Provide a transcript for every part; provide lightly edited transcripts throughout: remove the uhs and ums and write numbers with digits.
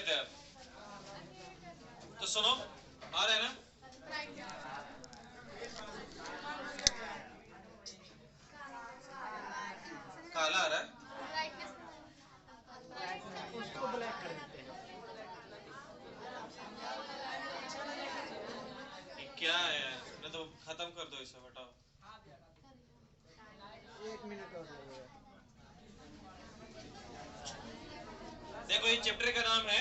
थे आप? तो सुनो, आ रहा है ना? काला आ रहा है। उसको ब्लैक कर देते हैं। ये क्या है यार? मैं तो खत्म कर दो इसे, हटाओ। 1 मिनट और लगेगा। देखो ये चैप्टर का नाम है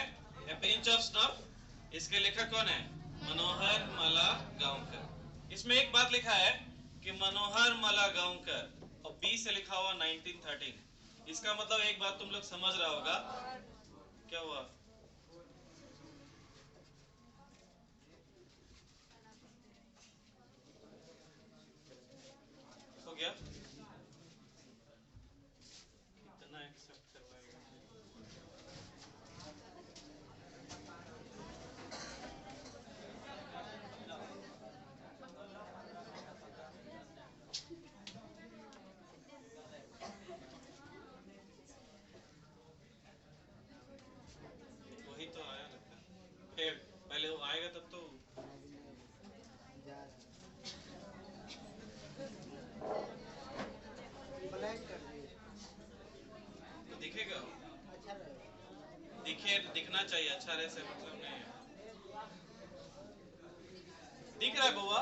ए पिंच ऑफ स्नफ। इसके लेखक कौन है? मनोहर मला गांवकर। इसमें एक बात लिखा है कि मनोहर मला गांवकर और बी से लिखा हुआ 1913। इसका मतलब एक बात तुम लोग समझ रहा होगा। क्या हुआ? हो गया? कितना एक्सेप्ट करवाएगा? वही तो आया लगता है। फिर पहले वो आएगा तब तो। जा रहा है। ब्लैक कर दिए। तो दिखेगा। अच्छा रहेगा। दिखे, दिखना चाहिए। अच्छा रहे से मतलब नहीं है। दिख रहा है बुआ?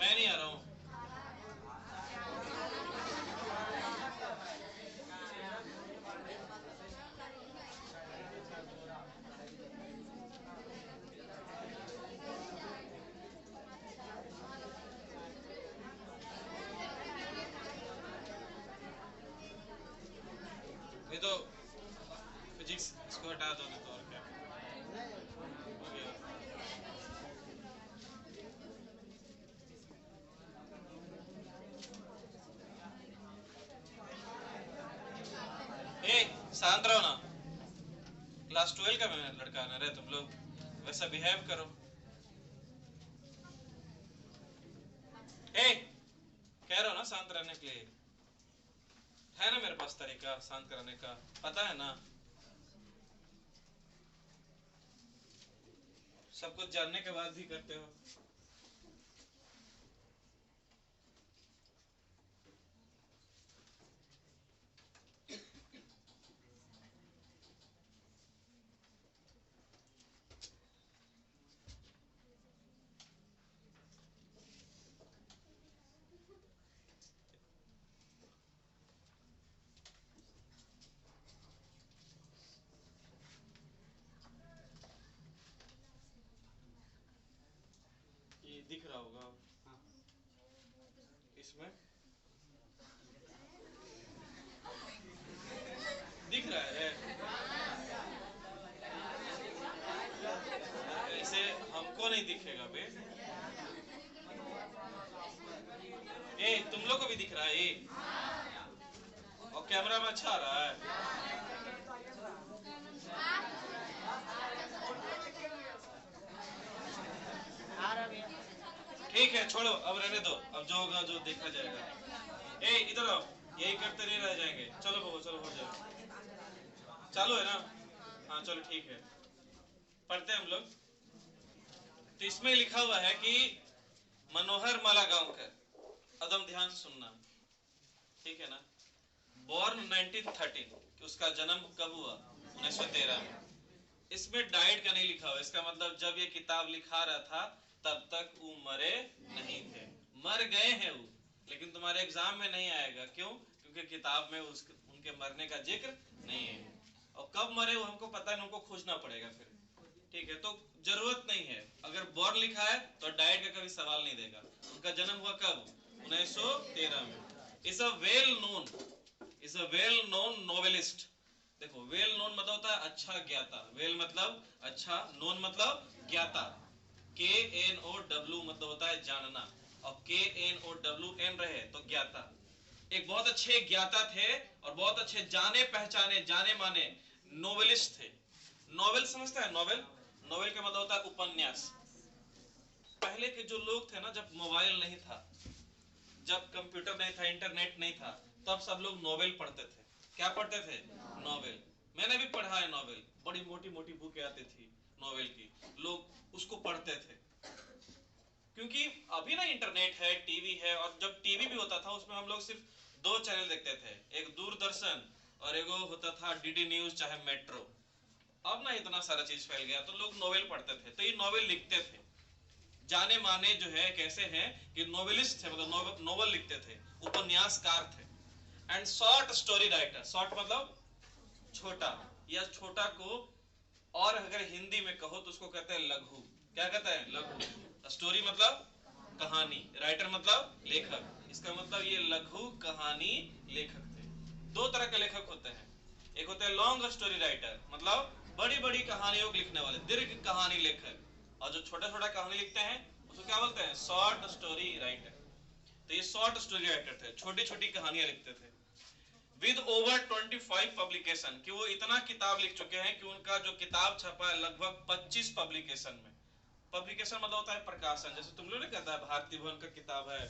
मैं नहीं आ रहा हूँ। ये तो फिजिक्स, इसको हटा दो नहीं तो और क्या। हो गया। ए, शांत रहो ना। क्लास 12 का लड़का ना रहे तुम लोग, वैसा बिहेव करो। ए, कह रहा हो ना शांत रहने के लिए। है ना मेरे पास तरीका शांत कराने का, पता है ना? सब कुछ जानने के बाद भी करते हो। ये दिख रहा होगा इसमें, दिख रहा है। ऐसे हमको नहीं दिखेगा बे। ए, तुम लोग को भी दिख रहा है ये? और कैमरा में अच्छा आ रहा है। आ रहा भैया। ठीक है छोड़ो, अब रहने दो। अब जो होगा जो देखा जाएगा। ए इधर आओ, यही करते नहीं रह जाएंगे। चलो बाबू चलो, हो जाए। चालू है ना? हाँ चलो ठीक है, पढ़ते हैं हम लोग। तो इसमें लिखा हुआ है कि मनोहर माला गांवकर, एकदम ध्यान से सुनना, ठीक है ना? बॉर्न 1913, कि उसका जन्म कब हुआ? 1913 में। इसमें डाइड का नहीं लिखा हुआ, इसका मतलब जब ये किताब लिखा रहा था तब तक वो मरे नहीं थे। मर गए हैं वो, लेकिन तुम्हारे एग्जाम में नहीं आएगा। क्यों? क्योंकि किताब में उनके मरने का जिक्र नहीं है। और कब मरे वो हमको पता नहीं, उनको खोजना पड़ेगा फिर। ठीक है, तो जरूरत नहीं है। अगर बॉर्न लिखा है तो डाइड का कभी सवाल नहीं देगा। उनका जन्म हुआ कब? 1913 में। Is a well known novelist. देखो, वेल नोन मतलब होता है अच्छा ज्ञाता। वेल मतलब अच्छा, नोन मतलब ज्ञाता। के एन ओ डब्ल्यू मतलब होता है जानना, और के एन ओ डब्ल्यू एन रहे तो ज्ञाता। एक बहुत अच्छे ज्ञाता थे और बहुत अच्छे जाने पहचाने जाने माने नोवेलिस्ट थे। नोवेल समझता है? नोवेल, नोवेल का मतलब होता है उपन्यास। पहले के जो लोग थे ना, जब मोबाइल नहीं था, जब कंप्यूटर नहीं था, इंटरनेट नहीं था, तब सब लोग नोवेल पढ़ते थे। क्या पढ़ते थे? नोवेल। मैंने भी पढ़ा है नॉवेल, बड़ी मोटी मोटी बुकें आती थी नॉवेल की, लोग उसको पढ़ते थे। क्योंकि अभी ना इंटरनेट है, टीवी है, और जब टीवी भी होता था उसमें हम लोग सिर्फ 2 चैनल देखते थे, एक दूरदर्शन और एक होता था डीडी न्यूज चाहे मेट्रो। अब ना इतना सारा चीज फैल गया तो लोग नॉवेल पढ़ते थे, तो ये नॉवेल लिखते थे। जाने माने जो है कैसे हैं कि नोवेलिस्ट थे, मतलब नोवेल लिखते थे, उपन्यासकार थे। And short story writer, short मतलब छोटा, या छोटा को और अगर हिंदी में कहो तो उसको कहते हैं लघु। क्या कहते हैं? लघु। स्टोरी मतलब कहानी, राइटर मतलब लेखक। इसका मतलब ये लघु कहानी लेखक थे। 2 तरह के लेखक होते हैं, एक होते हैं लॉन्ग स्टोरी राइटर, मतलब बड़ी बड़ी कहानियों को लिखने वाले, दीर्घ कहानी लेखक। और जो छोटा छोटा कहानी लिखते हैं उसको क्या बोलते हैं? Short story writer. तो ये शॉर्ट स्टोरी राइटर थे, छोटी छोटी कहानियां लिखते थे। विद ओवर 25 पब्लिकेशन, कि वो इतना किताब लिख चुके हैं कि उनका जो किताब छपा है लगभग 25 पब्लिकेशन में। पब्लिकेशन मतलब होता है प्रकाशन। जैसे तुम लोग ने कहता है भारतीय भवन का किताब है,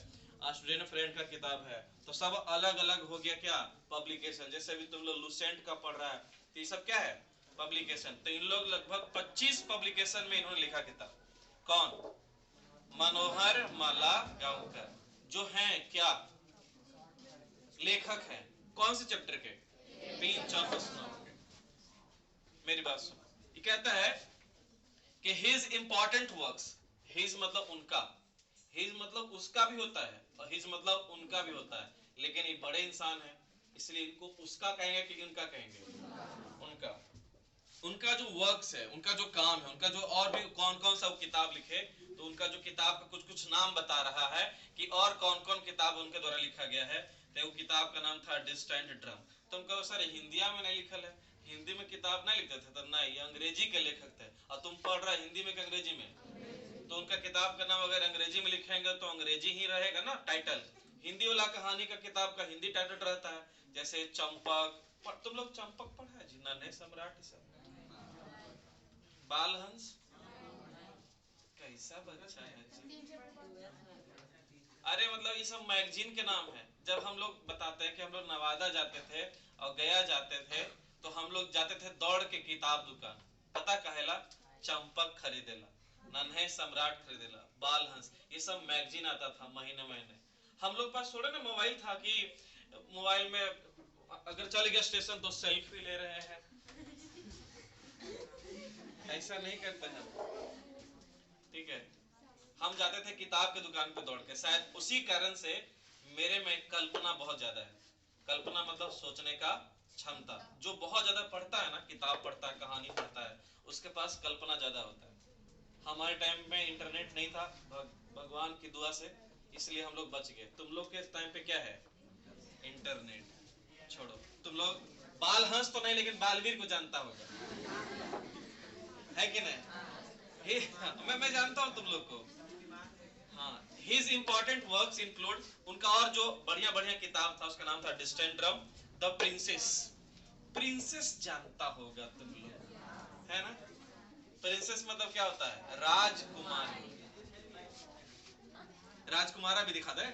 स्टूडेंट फ्रेंड का किताब है, तो सब अलग अलग हो गया क्या? पब्लिकेशन। जैसे भी तुम लोग लुसेंट का पढ़ रहा है तो ये सब क्या है? पब्लिकेशन। तो इन लोग लगभग 25 पब्लिकेशन में इन्होंने लिखा किताब। कौन? मनोहर माला गांवकर, जो हैं क्या? लेखक हैं। कौन से चैप्टर के? प्रिंस ऑफ स्नो के। मेरी बात सुनो, ये कहता है कि हिज इंपॉर्टेंट वर्क्स, हिज मतलब उनका, हिज मतलब उसका भी होता है और हिज मतलब उनका भी होता है, लेकिन ये बड़े इंसान है इसलिए इनको उसका कहेंगे कि उनका कहेंगे? उनका। उनका जो वर्क्स है, उनका जो काम है, उनका जो और भी कौन कौन सा किताब लिखे, तो उनका जो किताब का कुछ कुछ नाम बता रहा है कि और कौन कौन किताब उनके द्वारा लिखा गया है। तो वो किताब का नाम था डिस्टेंट ड्रम। तो उनका सर हिंदिया में नहीं लिखल है, हिंदी में किताब नहीं लिखते थे, तो नहीं, ये अंग्रेजी के लेखक थे। और तुम पढ़ रहा है हिंदी में कि अंग्रेजी में? तो उनका किताब का नाम अगर अंग्रेजी में लिखेंगे तो अंग्रेजी ही रहेगा ना टाइटल। हिंदी वाला कहानी का किताब का हिंदी टाइटल रहता है, जैसे चंपक। तुम लोग चंपक पढ़ा है जी? नन्हे सम्राट, सब बालहंस। कैसा बच्चा है जी? अरे मतलब ये सब मैगजीन के नाम है। जब हम लोग बताते हैं कि हम लोग नवादा जाते थे और गया जाते थे, तो हम लोग जाते थे दौड़ के किताब दुकान, पता कहेला? चंपक खरीदेला, नन्हे सम्राट खरीदेला, बालहंस, ये सब मैगजीन आता था महीने महीने। हम लोग पास थोड़ा ना मोबाइल था कि मोबाइल में अगर चल गया स्टेशन तो सेल्फी ले रहे हैं। ऐसा नहीं करते हैं, ठीक है। हम जाते थे किताब के दुकान पे दौड़ के। शायद उसी कारण से मेरे में कल्पना बहुत ज्यादा है। कल्पना मतलब सोचने का क्षमता। जो बहुत ज्यादा पढ़ता है ना, किताब पढ़ता है, कहानी पढ़ता है, उसके पास कल्पना ज्यादा होता है। हमारे टाइम में इंटरनेट नहीं था, भगवान की दुआ से, इसलिए हम लोग बच गए। तुम लोग के टाइम पे क्या है? इंटरनेट। छोड़ो, तुम लोग बाल हंस तो नहीं, लेकिन बालवीर को जानता होगा, है कि नहीं? मैं जानता हूं तुम लोग को। हाँ, his important works include, उनका और जो बढ़िया बढ़िया किताब था उसका नाम था distant drum, the princess. Princess जानता होगा तुम लोग, है ना? प्रिंसेस मतलब क्या होता है? राजकुमारी। राजकुमारा भी दिखा दे।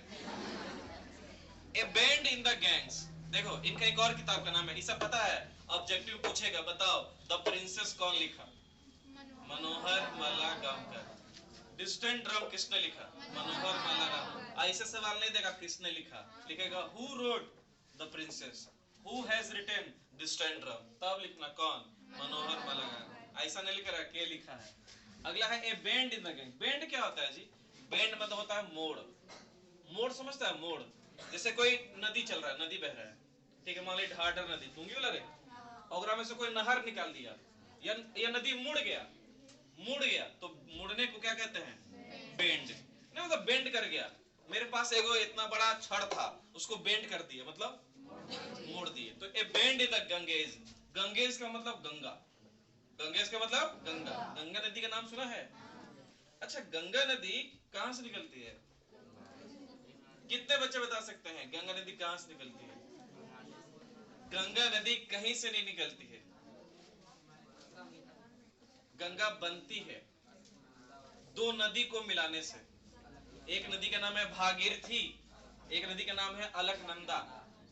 A bend in the Ganges. देखो इनका एक और किताब का नाम है, इसे पता है? ऑब्जेक्टिव पूछेगा, बताओ द प्रिंसेस कौन लिखा? मनोहर माला गांवकर। डिस्टेंट ड्रम किसने लिखा? मनोहर माला गांवकर। ऐसे सवाल नहीं देगा किसने लिखा, लिखेगा who wrote the princess, who has written distant drum, तब लिखना कौन? मनोहर माला गांवकर। ऐसा नहीं लिख रहा के लिखा है। अगला है ए bend in the gang. Band क्या होता है जी? बैंड मतलब होता है मोड़। मोड़ समझता है? मोड़, जैसे कोई नदी चल रहा है, नदी बह रहा है, ठीक है, मान ली ढाढर नदी, तुंगी वाला रे, और में से कोई नहर निकाल दिया, या नदी मुड़ गया, तो मुड़ने को क्या कहते हैं? बेंड। नहीं मतलब बेंड कर गया। मेरे पास एगो इतना बड़ा छड़ था, उसको बेंड कर दिया, मतलब मोड़ दिए। तो a bend in the Ganges. Ganges का मतलब गंगा। गंगेज का मतलब गंगा। गंगा नदी का नाम सुना है? अच्छा, गंगा नदी कहां से निकलती है? कितने बच्चे बता सकते हैं गंगा नदी कहां से निकलती है? गंगा नदी कहीं से नहीं निकलती है। गंगा बनती है 2 नदी को मिलाने से। एक नदी का नाम है भागीरथी, एक नदी का नाम है अलकनंदा।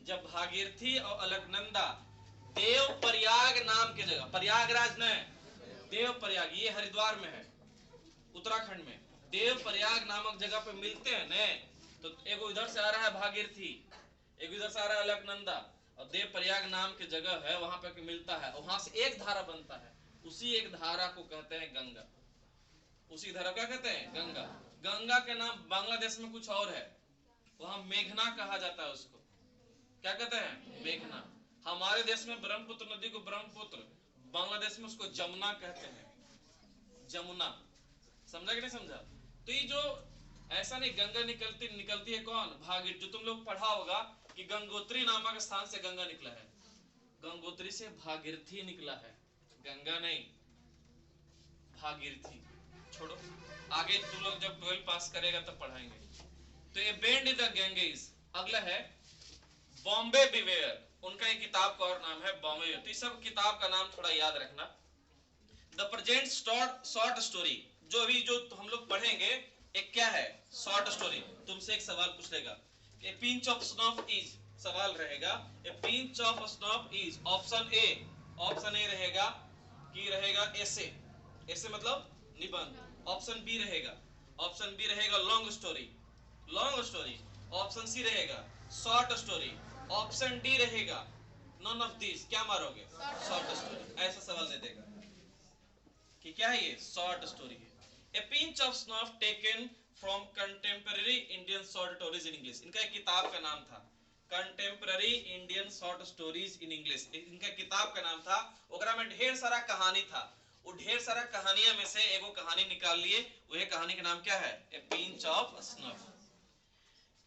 जब भागीरथी और अलकनंदा देव प्रयाग नाम की जगह, प्रयागराज न, देव प्रयाग, ये हरिद्वार में है, उत्तराखंड में। देव प्रयाग नामक जगह पे मिलते हैं न, तो एगो इधर से आ रहा है भागीरथी, एक इधर से आ रहा है अलकनंदा, और देव प्रयाग नाम की जगह है, वहां पे मिलता है, और वहां से एक धारा बनता है, उसी एक धारा को कहते हैं गंगा। उसी धारा क्या कहते हैं? गंगा। गंगा के नाम बांग्लादेश में कुछ और है, वहां मेघना कहा जाता है उसको। क्या कहते हैं? मेघना। हमारे देश में ब्रह्मपुत्र नदी को ब्रह्मपुत्र, बांग्लादेश में उसको जमुना कहते हैं, जमुना। समझा कि नहीं समझा? तो ये जो ऐसा नहीं, गंगा निकलती है कौन? भागीरथी। जो तुम लोग पढ़ा होगा कि गंगोत्री नामक स्थान से गंगा निकला है, गंगोत्री से भागीरथी निकला है, गंगा नहीं, भागीरथी। छोड़ो, आगे तुम लोग जब 12 पास करेगा तब पढ़ाएंगे। तो ये बेंड द गैंगेस। अगला है बॉम्बे बिवेयर, उनका एक किताब का और नाम है बॉम्बे। तो इस सब किताब का नाम थोड़ा याद रखना। द प्रेजेंट शॉर्ट स्टोरी, जो अभी जो हम लोग पढ़ेंगे, एक क्या है? Short story. तुमसे एक सवाल पूछ लेगा, a pinch of snuff is, सवाल रहेगा, a pinch of snuff is, option A रहेगा कि रहेगा ऐसे, ऐसे मतलब निबंध। ऑप्शन बी रहेगा लॉन्ग स्टोरी, ऑप्शन सी रहेगा शॉर्ट स्टोरी, ऑप्शन डी रहेगा नॉन ऑफ दिस। क्या मारोगे? Short story. ऐसा सवाल दे देगा कि क्या है ये? शॉर्ट स्टोरी है। A pinch of snuff taken from contemporary Indian short stories in English. इनका एक किताब का नाम था contemporary Indian short stories in English, इनका किताब का नाम था। ओकरा में ढेर सारा कहानी था, वो ढेर सारा कहानियां में से एगो कहानी निकाल लिए, वह कहानी का नाम क्या है? A pinch of snuff.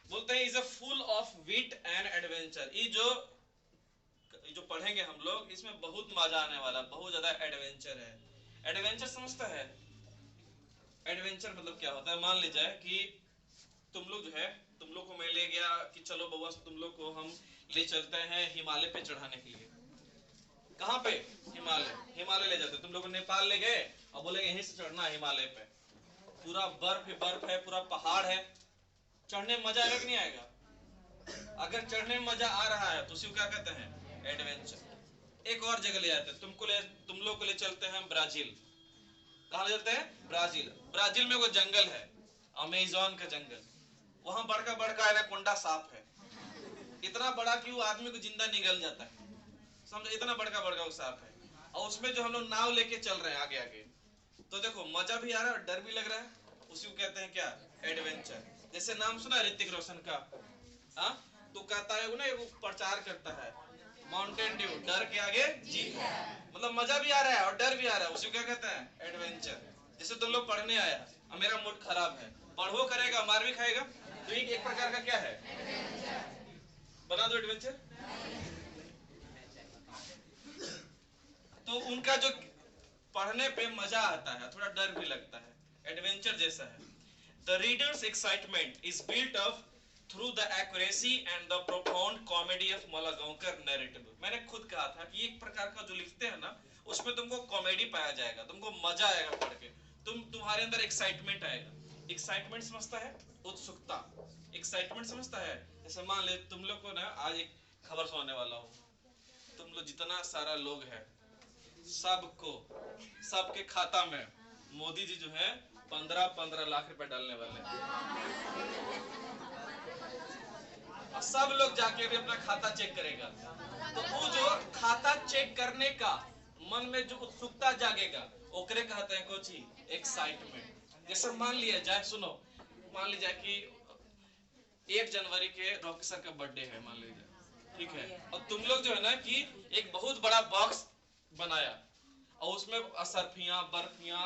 बोलते हैं is a full of wit and adventure. ये जो पढ़ेंगे हम लोग, इसमें बहुत मजा आने वाला, बहुत ज्यादा एडवेंचर है। एडवेंचर समझता है? एडवेंचर मतलब क्या होता है? मान लीजिए कि तुम लोग जो है, तुम लोग को मैं ले गया कि चलो बउआ तुम लोग को हम ले चलते हैं हिमालय पे चढ़ाने के लिए। कहाँ पे? हिमालय ले जाते। तुम लोग को नेपाल ले गए और बोले यहीं से चढ़ना है हिमालय पे, पूरा बर्फ ही बर्फ है, पूरा पहाड़ है, चढ़ने में मजा आएगा कि नहीं आएगा? अगर चढ़ने में मजा आ रहा है तो उसी को क्या कहते हैं? एडवेंचर। एक और जगह ले जाते हैं, तुम लोग को ले चलते हैं ब्राजील। कहाँ ले चलते हैं? ब्राजील में वो जंगल है, अमेज़न का जंगल, वहां बड़का बड़का एनाकोंडा सांप है, इतना बड़ा कि वो आदमी को जिंदा निगल जाता है, समझो, इतना बड़का बड़का वो सांप है। और उसमें जो हम लोग नाव लेके चल रहे हैं आगे आगे, तो देखो मजा भी आ रहा है और डर भी लग रहा है, उसी को कहते हैं क्या? एडवेंचर। जैसे नाम सुना ऋतिक रोशन का? हाँ, तो कहता है वो ना, वो प्रचार करता है माउंटेन ड्यू, डर के आगे जीत है। मतलब मजा भी आ रहा है और डर भी आ रहा है, उसी को क्या कहते हैं? एडवेंचर। जैसे तुम लोग पढ़ने आया और मेरा मूड खराब है, पढ़ो करेगा, मार भी खाएगा, तो ये एक प्रकार का क्या है? बना दो एडवेंचर। तो उनका जो पढ़ने पे मजा आता है, थोड़ा डर भी लगता है, एडवेंचर जैसा है। The readers excitement is built up through the accuracy and the profound comedy of Malgonkar narrative. मैंने खुद कहा था कि एक प्रकार का जो लिखते हैं ना, उसमें तुमको कॉमेडी पाया जाएगा, तुमको मजा आएगा पढ़ के, तुम्हारे अंदर एक्साइटमेंट आएगा। एक्साइटमेंट समझता है? उत्सुकता। एक्साइटमेंट समझता है? जैसे मान ले तुम लोग को ना आज एक खबर सुनाने वाला हूँ, तुम लोग जितना सारा लोग है सबको, सबके खाता में मोदी जी जो है 15-15 लाख रुपए डालने वाले हैं, और सब लोग जाके भी अपना खाता चेक करेगा। तो वो जो खाता चेक करने का मन में जो उत्सुकता जागेगा, ओकरे कहते हैं कोची? एक्साइटमेंट। जैसे मान लिया जाए, सुनो, मान लीजिए कि 1 जनवरी के रॉकी सर का बर्थडे है, मान लीजिए, ठीक है, और तुम लोग जो है ना कि एक बहुत बड़ा बॉक्स बनाया और उसमें असरफियां, बर्फियां,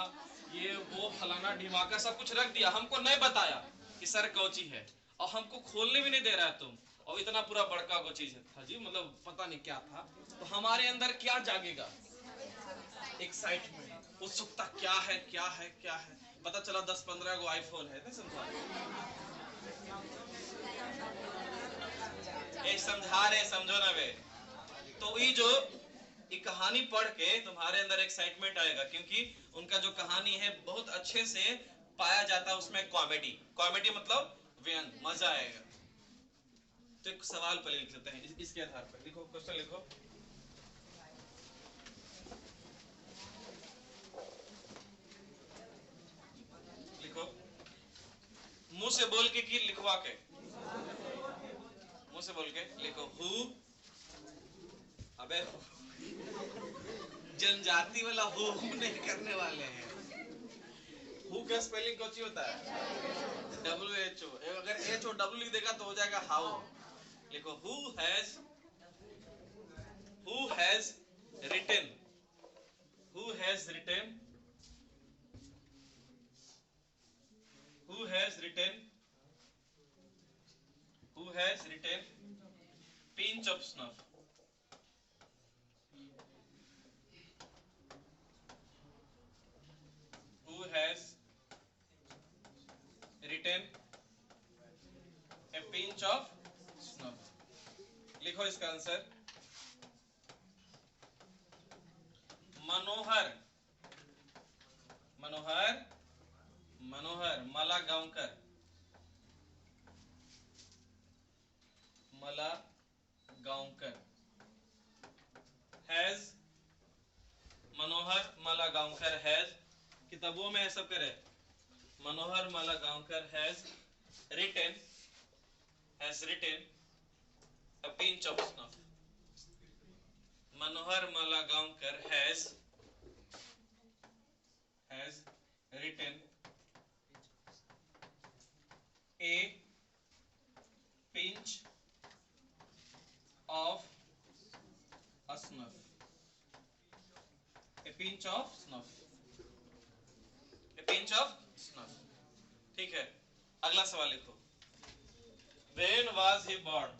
ये वो फलाना ढिमाका सब कुछ रख दिया, हमको नहीं बताया कि सर कौची है, और हमको खोलने भी नहीं दे रहा है तुम, और इतना पूरा बड़का वो चीज था जी, मतलब पता नहीं क्या था। तो हमारे अंदर क्या जागेगा? एक्साइटमेंट, उत्सुकता। क्या है, क्या है, क्या है? पता चला 10-15 गो आईफोन है, नहीं समझा? समझा रहे, समझो ना वे। तो ये जो ये कहानी पढ़ के तुम्हारे अंदर एक्साइटमेंट आएगा, क्योंकि उनका जो कहानी है बहुत अच्छे से पाया जाता है उसमें कॉमेडी। कॉमेडी मतलब व्यंग, मजा आएगा। तो एक सवाल पर लिख लेते हैं इसके आधार पर, लिखो, क्वेश्चन लिखो। से बोल के कि लिखवा के? मुंह से बोल के लिखो हु। अबे जनजाति वाला हु नहीं करने वाले हैं। हु का स्पेलिंग कौन सी होता है? WHO। अगर HOW लिख देगा तो हो जाएगा हाउ। लिखो who has written, who has written, who has written, who has written pinch of snuff, who has written a pinch of snuff। लिखो इसका आंसर। मनोहर, मनोहर, मनोहर मला गांवकर, मला Gaonkar has, Manohar Malgonkar has, किताबों में सब करे, Manohar Malgonkar has written a pinch of snuff। Manohar Malgonkar has written a pinch of a snuff, a pinch of snuff, a pinch of snuff। ठीक है, अगला सवाल लिखो। When was he born?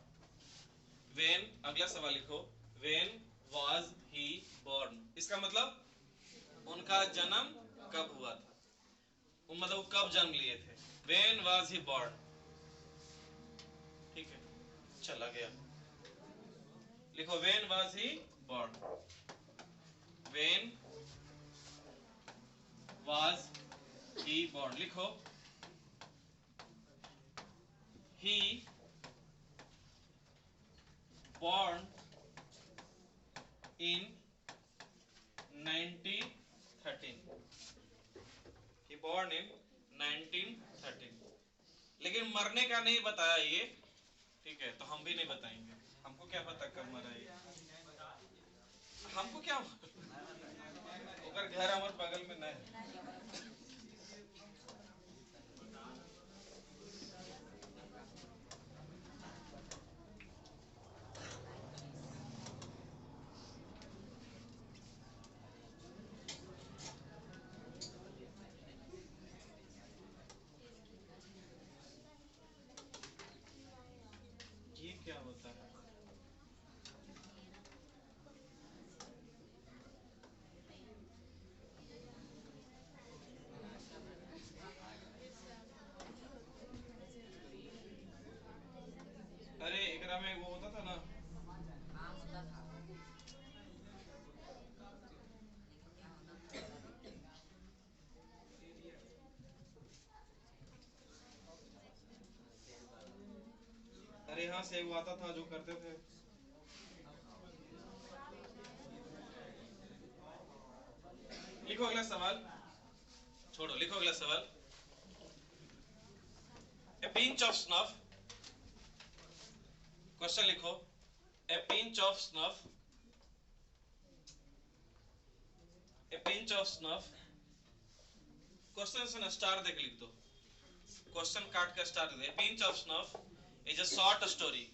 When, अगला सवाल लिखो। When was he born? इसका मतलब उनका जन्म कब हुआ था, मतलब वो कब जन्म लिए थे। When was he born? ठीक है, चला गया। लिखो when was he born? When was he born? लिखो he born in 1913। He born in 1913। लेकिन मरने का नहीं बताया ये, ठीक है, तो हम भी नहीं बताएंगे। हमको क्या पता कब मरा ये, हमको क्या अगर घर हमारे बगल में नहीं। ये क्या होता है? अरे एकरा में वो होता था ना, अरे हाँ से वो आता था जो करते थे। लिखो अगला सवाल, छोड़ो, लिखो अगला सवाल। A pinch of snuff, question लिखो। A pinch of snuff, a pinch of snuff, question से ना स्टार देख लिख दो, क्वेश्चन काट कर star they. A pinch of snuff is a short story,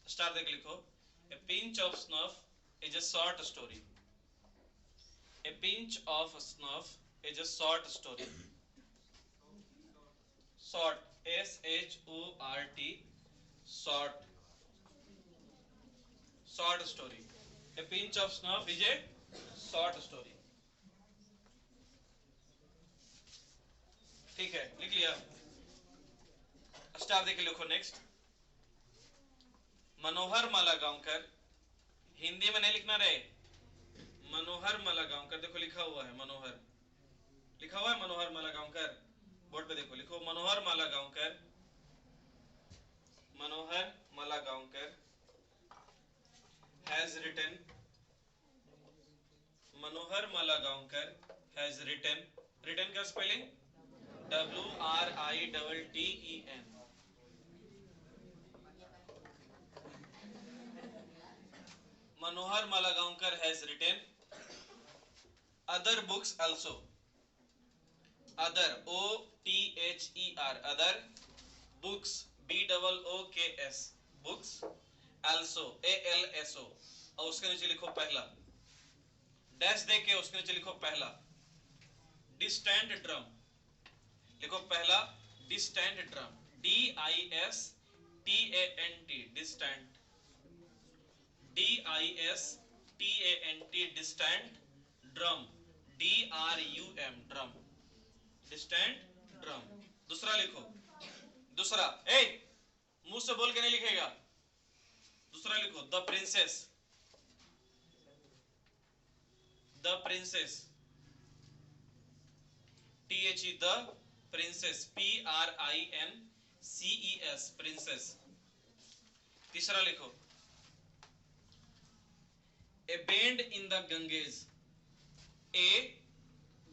star देख लिखो। A pinch of snuff is a short story, a pinch of snuff is a short story, short, SHORT, short, short story। A pinch of snuff is a short story। ठीक है, लिख लिया, star देके लिखो। Next, मनोहर मला गांवकर, हिंदी में नहीं लिखना रहे, मनोहर मला गांवकर, देखो लिखा हुआ है मनोहर, लिखा हुआ है मनोहर मला गांवकर, बोर्ड पे देखो, लिखो मनोहर मला गांवकर, मनोहर Malgonkar has written, Manohar Malgonkar has written, written का spelling WRITTEN, Manohar Malagaonkar has written other books also. Other, O-T-H-E-R, other books, B-O-O-K-S, books, also, A-L-S-O, और उसके नीचे लिखो पहला, डैश दे के उसके नीचे लिखो पहला, डिस्टेंट ड्रम, लिखो पहला distant drum, D-I-S-T-A-N-T, distant, D-I-S-T-A-N-T, distant drum, D-R-U-M, drum, distant drum. दूसरा लिखो, दूसरा, मुंह से बोल के नहीं लिखेगा, दूसरा लिखो the princess, the princess, T-H-E, the princess, P-R-I-N-C-E-S, princess. तीसरा लिखो a bend in the Ganges, a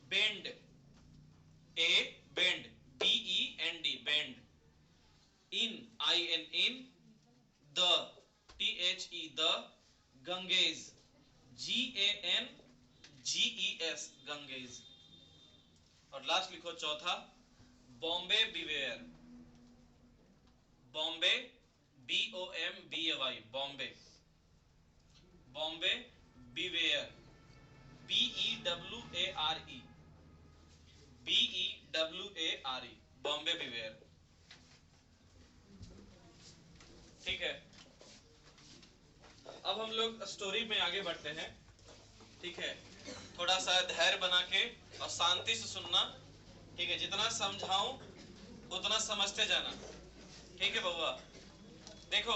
bend, a bend, B-E-N-D, bend, in, I-N, in, the, T-H-E, the, Ganges, G-A-N-G-E-S, Ganges। और लास्ट लिखो चौथा Bombay beware, Bombay, B-O-M-B-A-Y, Bombay, Bombay beware, B-E-W-A-R-E, B-E-W-A-R-E, Bombay beware. ठीक है, अब हम लोग स्टोरी में आगे बढ़ते हैं। ठीक है, थोड़ा सा धैर्य बना के और शांति से सुनना। ठीक है, जितना समझाऊं उतना समझते जाना। ठीक है बबुआ, देखो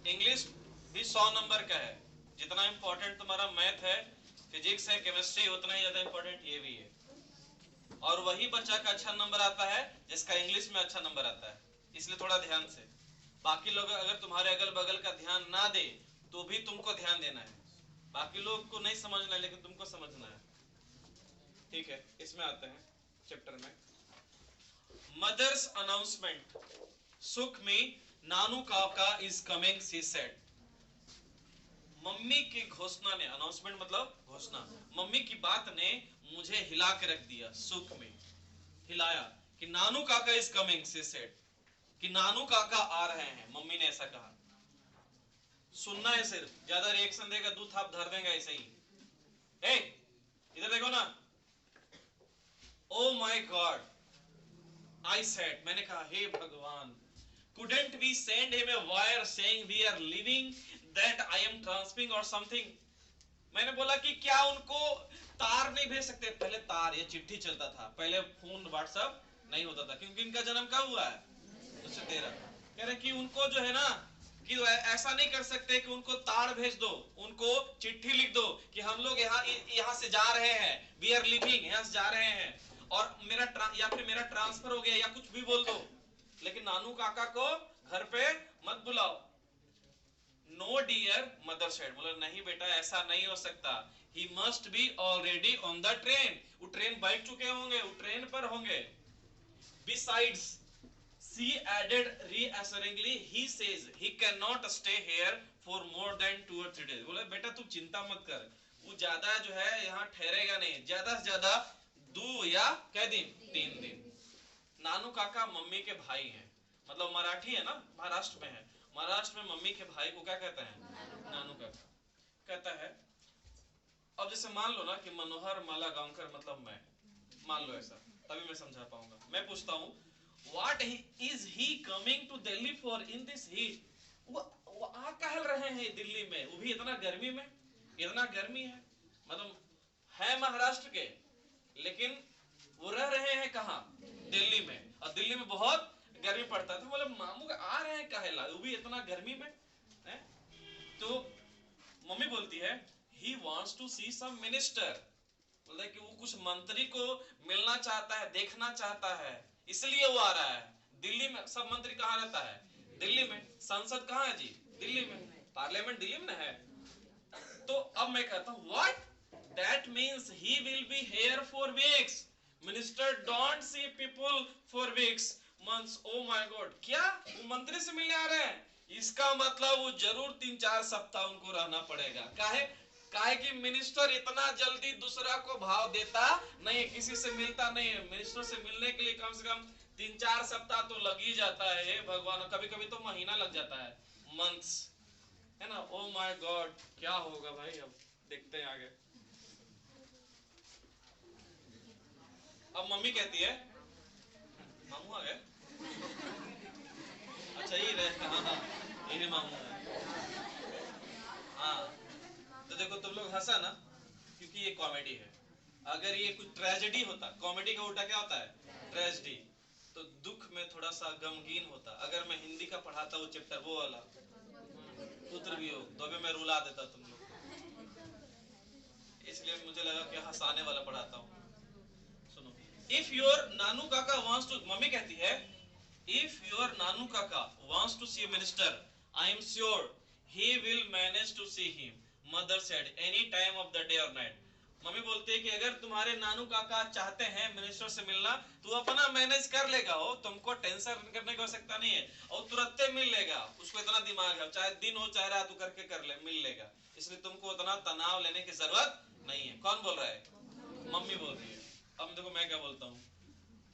इंग्लिश भी 100 नंबर का है, जितना इंपॉर्टेंट तुम्हारा मैथ है, फिजिक्स है, केमिस्ट्री, उतना ही ज्यादा इंपॉर्टेंट ये भी है। और वही बच्चा का अच्छा नंबर आता है जिसका इंग्लिश में अच्छा नंबर आता है, इसलिए थोड़ा ध्यान से। बाकी लोग अगर तुम्हारे अगल बगल का ध्यान ना दे तो भी तुमको ध्यान देना है, बाकी लोग को नहीं समझना है लेकिन तुमको समझना है। ठीक है, इसमें आते हैं चैप्टर में। मदर्स अनाउंसमेंट, सुख में नानू काका is coming, she said. Mummy की घोषणा ने, अनाउंसमेंट मतलब घोषणा, मम्मी की बात ने मुझे हिला के रख दिया, सुख में हिलाया कि नानू काका इज कमिंग, शी सेड, कि नानू काका आ रहे हैं, मम्मी ने ऐसा कहा। सुनना है सिर्फ, ज्यादा रिएक्शन देगा दूध थाप धर देगा ऐसे ही। इधर देखो ना। Oh my God, I said, मैंने कहा हे भगवान, couldn't we send him a wire saying we are leaving, that I am transferring or something। मैंने बोला कि क्या उनको तार नहीं भेज सकते? पहले तार या चिट्ठी चलता था, पहले फोन व्हाट्सएप नहीं होता था, क्योंकि इनका जन्म कब हुआ है? 1913। कह रहे कि उनको जो है ना कि ऐसा नहीं कर सकते कि उनको तार भेज दो, उनको चिट्ठी लिख दो कि हम लोग यहाँ से जा रहे हैं, वी आर लिविंग, यहाँ से जा रहे हैं, और मेरा या फिर मेरा ट्रांसफर हो गया, या कुछ भी बोल दो, लेकिन नानू काका को घर पे मत बुलाओ। नो डियर, मदर सेड, बोला नहीं बेटा ऐसा नहीं हो सकता, he must be already on the train, वो ट्रेन बैठ चुके होंगे, वो ट्रेन पर होंगे। Besides, she added reassuringly, he says he cannot stay here for more than 2 or 3 days। बोले बेटा तू चिंता मत कर, वो ज्यादा जो है यहाँ ठहरेगा नहीं, ज्यादा से ज्यादा 2 या कै दिन, 3 दिन। नानू काका मम्मी के भाई हैं, मतलब मराठी है ना, महाराष्ट्र में है, महाराष्ट्र में मम्मी के भाई को क्या कहते हैं? नानू काका कहता है। अब जैसे मान लो ना कि मनोहर मालागांवकर मतलब मैं, मान लो ऐसा, तभी मैं समझा पाऊंगा। मैं पूछता हूँ What is he coming to Delhi for in this heat? वो आ कहल रहे हैं दिल्ली में, वो भी इतना गर्मी में, इतना गर्मी है, मतलब है महाराष्ट्र के, लेकिन वो रह रहे हैं कहाँ? दिल्ली में, और दिल्ली में बहुत गर्मी पड़ता है। तो बोले मामू आ रहे हैं काहेला, वो भी इतना गर्मी में है? तो मम्मी बोलती है he wants to see some minister, बोलता है कि वो कुछ मंत्री को मिलना चाहता है, देखना चाहता है, इसलिए वो आ रहा है। दिल्ली में सब मंत्री कहाँ रहता है? दिल्ली में। संसद कहाँ है जी? दिल्ली में। पार्लियामेंट दिल्ली में है। तो अब मैं कहता हूँ what, that means he will be here for weeks, minister don't see people for weeks, months. Oh my God, क्या वो मंत्री से मिलने आ रहे हैं? इसका मतलब वो जरूर 3-4 सप्ताह उनको रहना पड़ेगा। काहे काहे कि मिनिस्टर इतना जल्दी दूसरा को भाव देता नहीं है, किसी से मिलता नहीं है। मिनिस्टर से मिलने के लिए कम से कम 3-4 सप्ताह तो लग ही जाता है। हे भगवान, कभी कभी तो महीना लग जाता है, मंथ्स, है ना। ओ माय गॉड, क्या होगा भाई, अब देखते हैं आगे। अब मम्मी कहती है, मामू आ गए, अच्छा ये रहे, हाँ हाँ यही मामू है। हाँ, तो देखो तुम लोग हंसा ना, क्योंकि ये कॉमेडी है। अगर ये कुछ ट्रेजेडी होता, कॉमेडी का उल्टा क्या होता है, ट्रेजेडी, तो दुख में थोड़ा सा गमगीन होता। अगर मैं हिंदी का पढ़ाता वो चैप्टर, वो वाला पुत्र वियोग, तो अभी मैं रुला देता तुम लोग। इसलिए मुझे लगा कि हंसाने वाला पढ़ाता हूँ। सुनो, if your Nanu Kaka wants to, mummy कहती है, if your Nanu Kaka wants to see a minister, I am sure he will manage to see him, mother said, any time of the day or night. मम्मी बोलती है कि अगर तुम्हारे नानू काका चाहते हैं मिनिस्टर से मिलना, तू अपना मैनेज कर लेगा, हो तुमको टेंशन करने की आवश्यकता नहीं है, और तुरंत मिल लेगा। उसको इतना दिमाग है, चाहे दिन हो चाहे रात करके कर ले, मिल लेगा। इसलिए तुमको उतना तनाव लेने की जरूरत नहीं है। कौन बोल रहा है, मम्मी बोल रही है। अब देखो मैं क्या बोलता हूँ,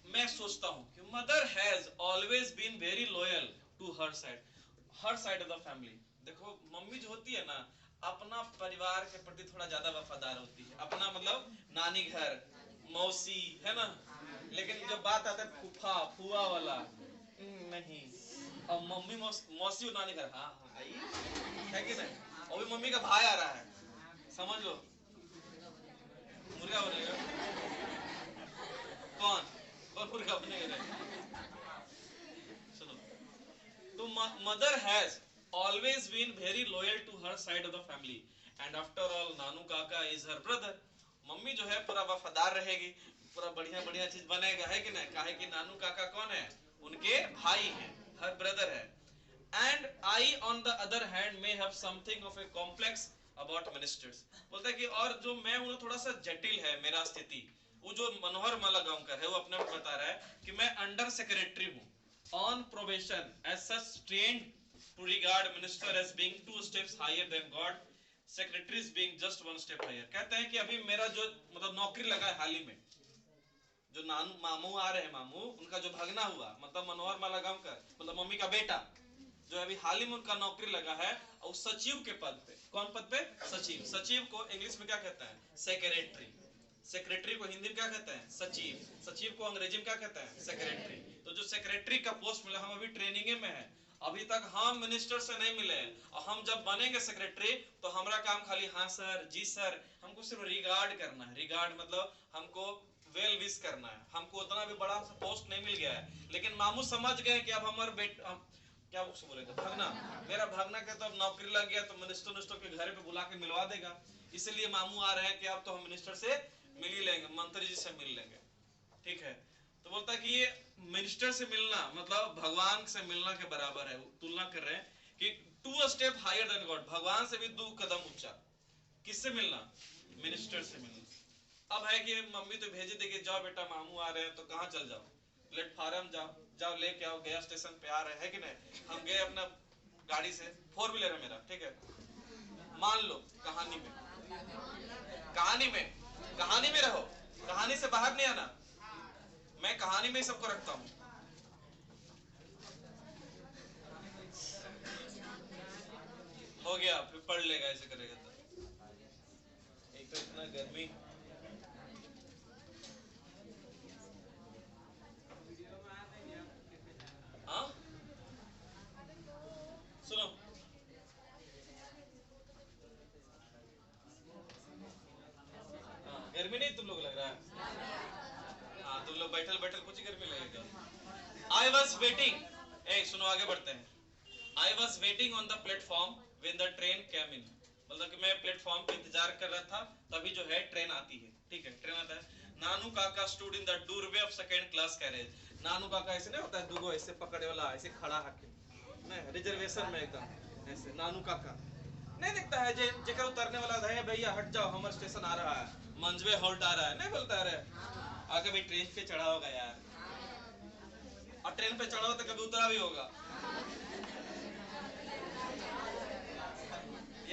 मैं सोचता हूँ कि mother has always been very loyal to her side of the family. देखो मम्मी जो होती है ना, अपना परिवार के प्रति थोड़ा ज्यादा वफादार होती है। अपना मतलब नानी घर, मौसी, है ना। लेकिन जब बात आता है फूफा फुआ वाला, नहीं। अब मम्मी मौसी और नानी घर, हाँ हाँ आइए, है कि नहीं। अभी मम्मी का भाई आ रहा है, समझ लो मुर्गा बनेगा। कौन कौन मुर्गा बनेगा। सुनो, तो mother has always been very loyal to her side of the family and after all नानू काका is her brother। मम्मी जो है पूरा वफादार रहेगी, पूरा बढ़िया बढ़िया चीज बनेगा, है कि नहीं। काहे कि नानू काका कौन है, उनके भाई हैं, हर ब्रदर है। And I on the other hand may have something of a complex about ministers। बोलता है कि और जो मैं हूँ थोड़ा सा जटिल है मेरा स्थिति। वो जो मनोहर मालागांवकर है वो अपने आप बता रहा है कि मैं अंडर सेक्रेटरी हूँ, on probation, as such trained to regard minister as being 2 steps higher than God, secretaries being just 1 step higher। कहते हैं कि अभी मेरा जो मतलब नौकरी लगा है हाल ही में, जो नानू मामू आ रहे हैं, मामू उनका जो भगना हुआ, मतलब मनोहर मालागांवकर, मतलब मम्मी का बेटा, जो अभी हाल ही में उनका नौकरी लगा है, और सचिव के पद पे। कौन पद पे, सचिव। सचिव को इंग्लिश में क्या कहते हैं, सेक्रेटरी। सेक्रेटरी को हिंदी में क्या कहते हैं, सचिव। सचिव को अंग्रेजी में क्या कहते हैं, सेक्रेटरी। तो जो सेक्रेटरी का पोस्ट मिला, हम अभी ट्रेनिंग में है, अभी तक हम मिनिस्टर से नहीं मिले, और हम जब बनेंगे सेक्रेटरी तो हमारा काम खाली हाँ सर, जी सर, हमको सिर्फ रिगार्ड करना है। रिगार्ड मतलब हमको वेल विश करना है। हमको उतना भी बड़ा पोस्ट नहीं मिल गया है, लेकिन मामू समझ गए कि अब हमारे बेटा, क्या उसको बोलेगा, भागना, मेरा भागना का तो अब नौकरी लग गया, तो मिनिस्टर के घर पे बुला के मिलवा देगा। इसलिए मामू आ रहे हैं कि अब तो हम मिनिस्टर से मिल ही लेंगे, मंत्री जी से मिल लेंगे, ठीक है। तो बोलता है कि ये मिनिस्टर से मिलना मतलब भगवान से मिलना के बराबर है। तुलना कर रहे हैं कि 2 स्टेप हायर देन गॉड, भगवान से भी 2 कदम ऊंचा। किससे मिलना, मिनिस्टर से मिलना। अब है कि मम्मी तो भेजी दे कि जाओ बेटा मामू आ रहे हैं, तो कहाँ चल जाओ, प्लेटफार्म जाओ, जाओ लेके आओ, गया स्टेशन पे आ रहे हैं कि नहीं। हम गए अपना गाड़ी से, 4 व्हीलर है मेरा, ठीक है। मान लो कहानी में, कहानी में रहो, कहानी से बाहर नहीं आना। मैं कहानी में सबको रखता हूँ। हो गया, फिर पढ़ लेगा ऐसे करेगा तो। एक तो इतना गर्मी, हाँ सुनो, हाँ गर्मी नहीं तुम लोग लग रहा है, हाँ तुम लोग बैठल बैठल कुछ गर्मी लगेगा। आई वॉज वेटिंग, ए सुनो आगे बढ़ते हैं। I was waiting on the platform when the train came in. मतलब कि मैं प्लेटफॉर्म पे इंतजार कर रहा था, तभी जो है ट्रेन आती है, ठीक है, ट्रेन आता है। Nanu Kaka stood in the doorway of second class carriage. Nanu Kaka ऐसे नहीं होता है, दुगो ऐसे पकड़े वाला, ऐसे खड़ा हाके, नहीं रिजर्वेशन में एकदम ऐसे। नानू काका नहीं दिखता है, जे जेकर उतरने वाला है, भैया हट जाओ हमारा स्टेशन आ रहा है, मंजवे हॉल्ट आ रहा है, नहीं बोलता है आगे भाई ट्रेन पे चढ़ा होगा यार, और ट्रेन पे चढ़ा हो तो कभी उतरा भी होगा।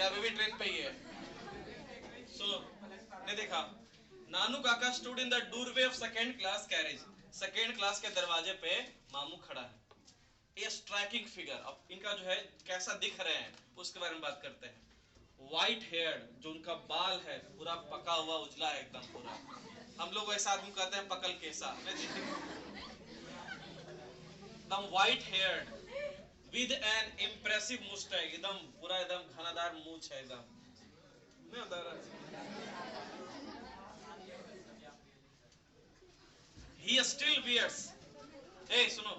क्या अभी भी ट्रेन पे ही है? सुनो, ने देखा, नानू Kaka stood in the doorway of second class carriage. Second class के दरवाजे पे मामू खड़ा है। ये स्ट्राइकिंग फिगर। अब इनका जो है कैसा दिख रहे हैं उसके बारे में बात करते हैं। व्हाइट हेयर, जो उनका बाल है पूरा पका हुआ उजला है एकदम पूरा। हम लोग ऐसा आदमी कहते हैं पकल केसा, एकदम white here with N impressive moustache, एकदम पूरा एकदम घनादार मूंछ है एकदम। नहीं होता he still wears। ए सुनो,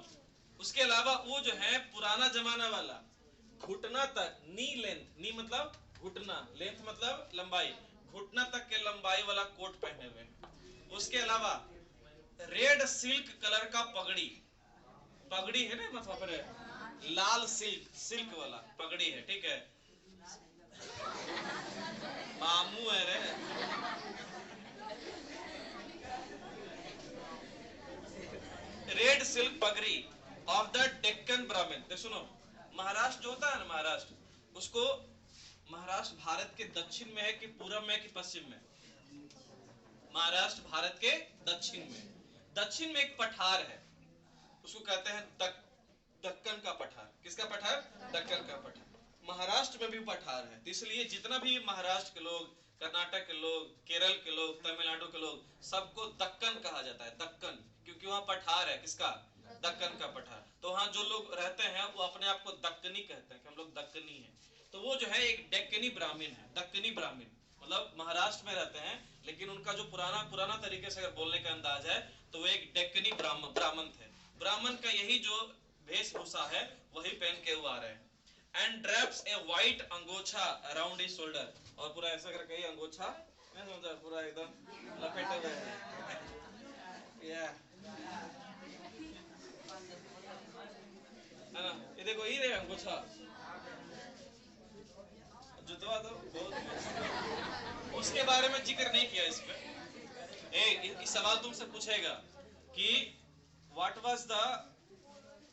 उसके अलावा वो जो है पुराना जमाना वाला घुटना तक, नी लेंथ, नी मतलब घुटना, लेंथ मतलब लंबाई, घुटना तक के लंबाई वाला कोट पहने हुए हैं। उसके अलावा रेड सिल्क कलर का पगड़ी, पगड़ी है ना मतलब पर लाल सिल्क, सिल्क वाला पगड़ी है, ठीक है। मामू है रे। रेड सिल्क पगड़ी ऑफ द डेक्कन ब्राह्मण। तो सुनो, महाराष्ट्र जो होता है ना, महाराष्ट्र, उसको, महाराष्ट्र भारत के दक्षिण में है कि पूरब में कि पश्चिम में? महाराष्ट्र भारत के दक्षिण में। दक्षिण में एक पठार है, उसको कहते हैं दक्कन का पठार। किसका पठार? दक्कन का पठार। महाराष्ट्र में भी पठार है, तो इसलिए जितना भी महाराष्ट्र के लोग, कर्नाटक के लोग, केरल के लोग, तमिलनाडु के लोग, सबको दक्कन कहा जाता है, दक्कन, क्योंकि वहाँ पठार है। किसका? दक्कन का पठार। तो वहाँ जो लोग रहते हैं वो अपने आप को दक्कनी कहते हैं कि हम लोग दक्कनी हैं। तो वो जो है एक डेक्कनी ब्राह्मण है। दक्कनी ब्राह्मण मतलब महाराष्ट्र में रहते हैं, लेकिन उनका जो पुराना तरीके से अगर बोलने का अंदाज है तो वो एक डेक्कनी ब्राह्मण थे। ब्राह्मण का यही जो वेशभूषा है वही पहन के वो आ रहे हैं। And drapes a white angocha around his shoulder, और पूरा ऐसा करके ये अंगोछा पूरा एकदम लपेटे हुए है ना। ये देखो, ये रहे अंगोछा, जुतवा तो बहुत मस्त। उसके बारे में जिक्र नहीं किया इस पे। इस सवाल तुमसे पूछेगा कि what was the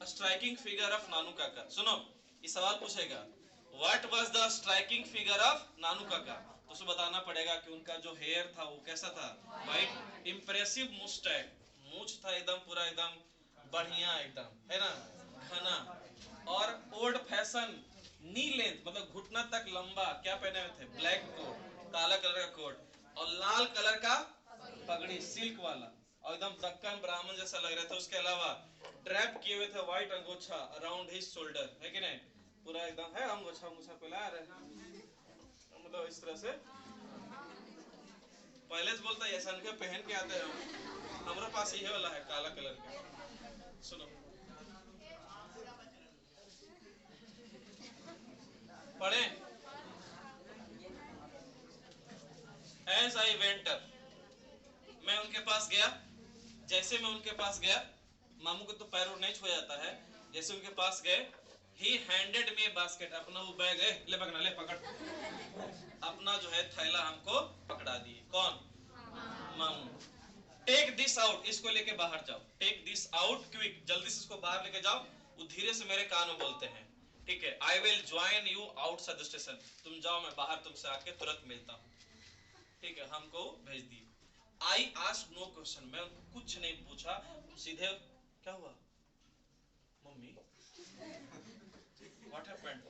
striking figure of Nanu Kaka. सुनो, ये सवाल पूछेगा what was the striking figure of Nanu Kaka, तो उसे बताना पड़ेगा कि उनका जो हेयर था वो कैसा था? वाइट, इंप्रेसिव मुस्टैच, मूंछ था एकदम पूरा एकदम बढ़िया एकदम, है ना, घना। और ओल्ड फैशन, नी लेंथ मतलब घुटना तक लंबा, क्या पहने हुए थे? ब्लैक कोट, काला कलर का कोट, और लाल कलर का पगड़ी, सिल्क वाला, और एकदम दक्कन ब्राह्मण जैसा लग रहा था। उसके अलावा ड्रैप किए हुए थे white angocha around his shoulder, है कि नहीं? पूरा एकदम है अंगोछा मुछा पहला रहे, मतलब इस तरह से। पहले से बोलता है ऐसा के पहन के आते हैं, हमारे पास ये वाला है काला कलर का। सुनो, पढ़े। एज आई वेंट अप, मैं उनके पास गया। जैसे मैं उनके पास गया, मामू को तो पैर और नहीं छू जाता है, जैसे उनके पास गए, ही हैंडेड मी बास्केट, अपना वो बैग है, ले पकड़ा, ले पकड़, अपना जो है थैला हमको पकड़ा दिए। कौन? मामू। टेक दिस आउट, इसको लेके बाहर जाओ। टेक दिस आउट क्विक, जल्दी से इसको बाहर लेके जाओ। वो धीरे से मेरे कान में बोलते हैं, ठीक है। I will join you outside the station, तुम जाओ, मैं बाहर तुमसे आके तुरंत मिलता हूँ, ठीक है। हमको भेज दिए। आई आस्क्ड नो क्वेश्चन, मैं उनको कुछ नहीं पूछा, सीधे, क्या हुआ मम्मी? What happened?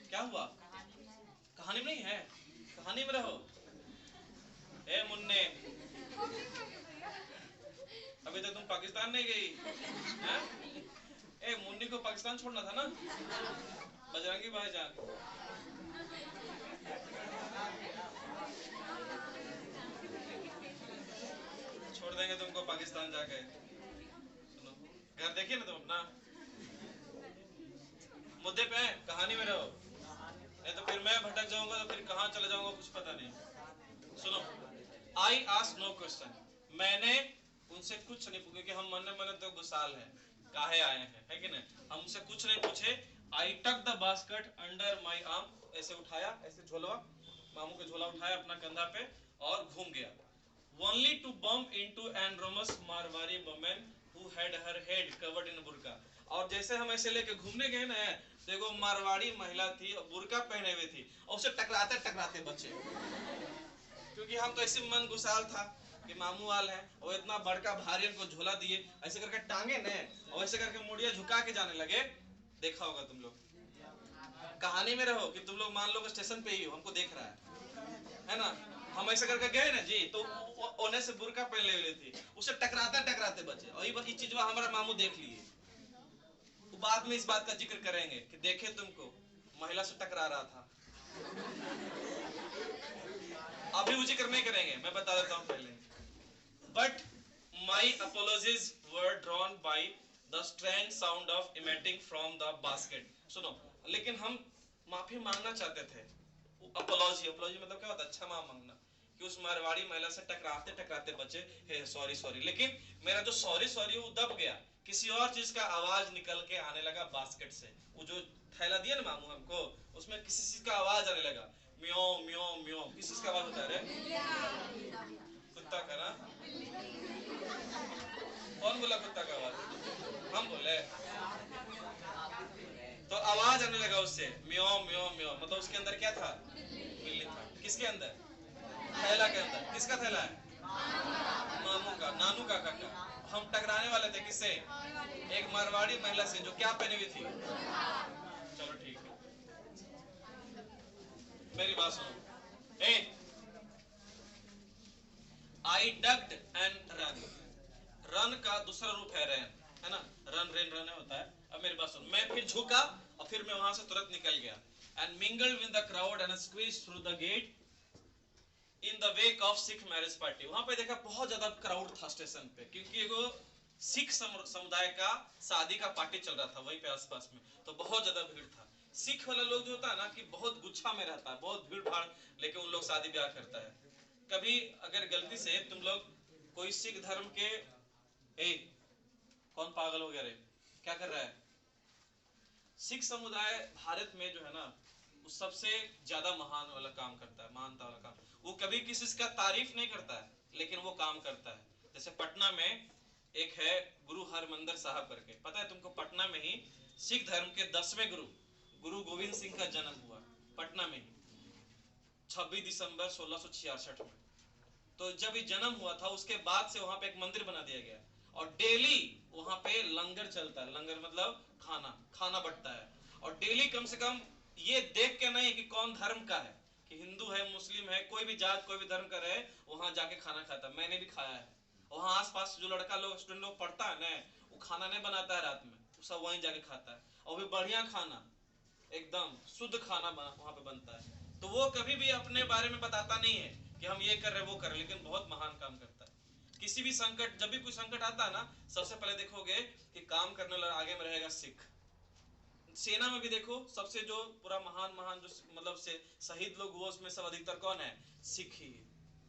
क्या हुआ? कहानी में नहीं है, कहानी में रहो। ए मुन्ने, अभी तक तुम पाकिस्तान नहीं गई है? ए मुन्नी को पाकिस्तान छोड़ना था ना, बजरंगी भाईजान। छोड़ देंगे तुमको पाकिस्तान जाके। सुनो, घर देखिए ना तुम अपना, मुद्दे पे कहानी में रहो, नहीं तो फिर मैं भटक जाऊंगा, तो फिर कहाँ चले जाऊंगा कुछ पता नहीं। सुनो, आई आस्क्ड नो क्वेश्चन, मैंने उनसे कुछ नहीं पूछा, क्योंकि हम मन मन तो गुस्साल है, काहे आए हैं, है कि नहीं? हम उनसे कुछ नहीं पूछे। आई टक the basket under my arm, ऐसे उठाया, ऐसे झोलवा, मामू का झोला उठाया अपना कंधा पे और घूम गया। Only to bump into an enormous Marwari woman who who had her head covered in burqa। और जैसे हम ऐसे लेके घूमने गए ना, तो एगो मारवाड़ी महिला थी और बुर्का पहने हुए थी, और उसे टकराते टकराते बचे। क्योंकि हम तो ऐसे मन गुसाल था कि मामू वाल है, और इतना बड़का भारी को झोला दिए, ऐसे करके टांगे ने, और ऐसे करके मुड़िया झुका के जाने लगे। देखा होगा तुम लोग, कहानी में रहो कि तुम लोग मान लो स्टेशन पे ही हो, हमको देख रहा है ना, हम ऐसे करके गए ना जी, तो ओने से बुर्का पहन ले थी, उसे टकराते टकराते बचे। और ये चीज हमारा मामू देख लिए, तो बाद में इस बात का जिक्र करेंगे कि देखे तुमको महिला से टकरा रहा था। अभी वो जिक्र नहीं करेंगे, मैं बता देता हूँ पहले। But my apologies were drawn by the strange sound of emitting from the basket. सुनो, लेकिन हम माफी मांगना चाहते थे। अपॉलॉजी मतलब क्या होता है? क्षमा मांगना, कि उस मारवाड़ी महिला से टकराते टकराते बचे, हे सॉरी सॉरी। लेकिन मेरा जो सॉरी सॉरी वो दब गया, किसी और चीज का आवाज निकल के आने लगा बास्केट से। वो जो थैला दिया ना मामू हमको, उसमें किसी चीज का आवाज आने लगा, म्यो म्यो म्यो। किस चीज का आवाज होता है? कुत्ता का ना? कौन बोला कुत्ता का आवाज? हम बोले। तो आवाज आने लगा उससे, म्यो म्यो म्यो। मतलब उसके अंदर क्या था? बिल्ली था। किसके अंदर? थैला के अंदर। किसका थैला है? मामू का, नानू काका का। हम टकराने वाले थे किससे? एक मारवाड़ी महिला से, जो क्या पहनी हुई थी? चलो ठीक है, मेरी बात सुनो। ए, आई डक्ड एंड रन। रन का दूसरा रूप है रैन, है ना? रन रेन रन होता है। अब मेरी बात सुन, मैं फिर झुका और फिर मैं वहां से तुरंत निकल गया। And mingled with the crowd and squeezed through the get in the wake of Sikh marriage party. वहां पे देखा बहुत ज्यादा क्राउड था स्टेशन पे, क्योंकि एगो सिख समुदाय का शादी का पार्टी चल रहा था वहीं पे आसपास में, तो बहुत ज्यादा भीड़ था। सिख वाला लोग जो होता है ना, कि बहुत गुच्छा में रहता है, बहुत भीड़ भाड़ लेके उन लोग शादी ब्याह करता है। कभी अगर गलती से तुम लोग कोई सिख धर्म के, ए कौन पागल हो गया रे, क्या कर रहा है? सिख समुदाय भारत में जो है ना, वो सबसे ज्यादा महान वाला काम करता है, महानता वाला काम। वो कभी किसी का तारीफ नहीं करता है, लेकिन वो काम करता है। जैसे पटना में एक है गुरु हरमंदिर साहब करके, पता है तुमको? पटना में ही सिख धर्म के 10वें गुरु, गुरु गोविंद सिंह का जन्म हुआ पटना में ही, 26 दिसंबर 1666 में। तो जब ये जन्म हुआ था, उसके बाद से वहां पे एक मंदिर बना दिया गया, और डेली वहां पे लंगर चलता है। लंगर मतलब खाना बंटता है, और डेली कम से कम ये देख के नहीं कि कौन धर्म का है, कि हिंदू है मुस्लिम है, कोई भी जात कोई भी धर्म का रहे, वहां जाके खाना खाता है। मैंने भी खाया है। वहां आसपास जो लड़का लोग स्टूडेंट लोग पढ़ता है ना, वो खाना नहीं बनाता है रात में, वो सब वहीं जाके खाता है, और भी बढ़िया खाना, एकदम शुद्ध खाना वहां पे बनता है। तो वो कभी भी अपने बारे में बताता नहीं है कि हम ये कर रहे वो कर रहे, लेकिन बहुत महान काम करता है। किसी भी संकट, जब भी कोई संकट आता है ना, सबसे पहले देखोगे कि काम करने वाला आगे में रहेगा सिख। सेना में भी देखो, सबसे जो पूरा महान जो मतलब से शहीद लोग हुआ, उसमें सब अधिकतर कौन है? सिख ही है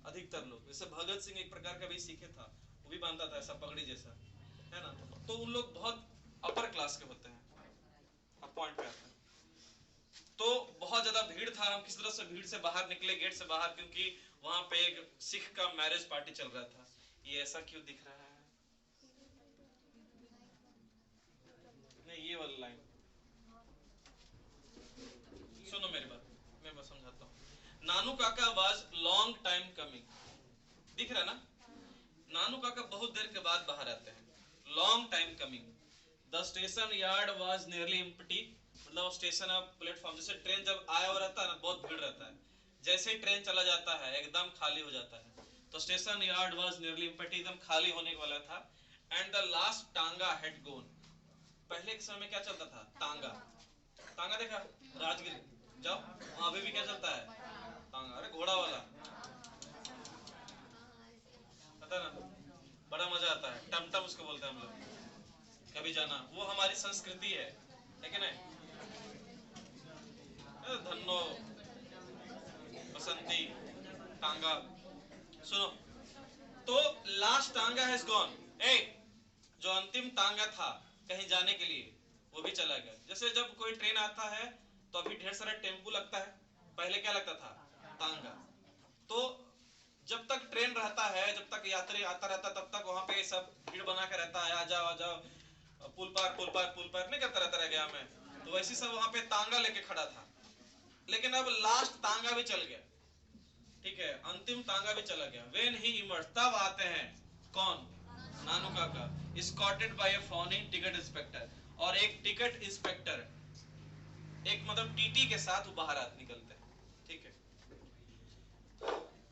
अधिकतर लोग। जैसे भगत सिंह एक प्रकार का भी सिख था, वो भी बांधता था ऐसा पगड़ी जैसा, है ना? तो उन लोग बहुत अपर क्लास के होते हैं। अब पॉइंट पे आता है। तो बहुत ज्यादा भीड़ था। हम किस तरह से भीड़ से बाहर निकले, गेट से बाहर, क्योंकि वहां पे एक सिख का मैरिज पार्टी चल रहा था। ये ऐसा क्यों दिख रहा है? नहीं, ये वाला लाइन सुनो मेरी बात, मैं बस समझाता हूँ। नानू काका वाज लॉन्ग टाइम कमिंग। दिख रहा है ना? नानू काका बहुत देर के बाद बाहर आते हैं। Long time coming. The station yard was nearly empty. मतलब स्टेशन अब प्लेटफॉर्म, जैसे ट्रेन जब आया हुआ रहता है ना, बहुत भीड़ रहता है, जैसे ही ट्रेन चला जाता है एकदम खाली हो जाता है। तो station yard was nearly empty, एकदम खाली होने वाला था। एंड द लास्ट टांगा हैड गॉन। पहले के समय में क्या चलता था? तांगा देखा? राजगिर जाओ, वहां अभी भी क्या चलता है? तांगा। अरे घोड़ा वाला, पता ना, बड़ा मजा आता है। टमटम उसको बोलते हैं हम लोग। कभी जाना, वो हमारी संस्कृति है कि नहीं? धन्नो बसंती टांगा। सुनो, तो लास्ट टांगा हैज गॉन। ए, जो अंतिम टांगा था कहीं जाने के लिए, वो भी चला गया। जैसे जब कोई ट्रेन आता है तो अभी ढेर सारा टेम्पू लगता है, पहले क्या लगता था? टांगा। तो जब तक ट्रेन रहता है, जब तक यात्री आता रहता है, तब तक वहां पे सब भीड़ बना के रहता है, आ जाओ, पुल पार पुल पार पुल पार नहीं करता रहता रह गया मैं। तो वैसे सब वहां पे तांगा लेके खड़ा था। लेकिन अब लास्ट तांगा भी चल गया, ठीक है, अंतिम तांगा भी चला गया। वेन ही इमर्ज, तब आते हैं कौन, नानू काका, स्कॉटेड बाय अ फ्रॉनिंग टिकट इंस्पेक्टर, और एक टिकट इंस्पेक्टर, एक मतलब टीटी के साथ वो बाहर निकलते हैं, ठीक है।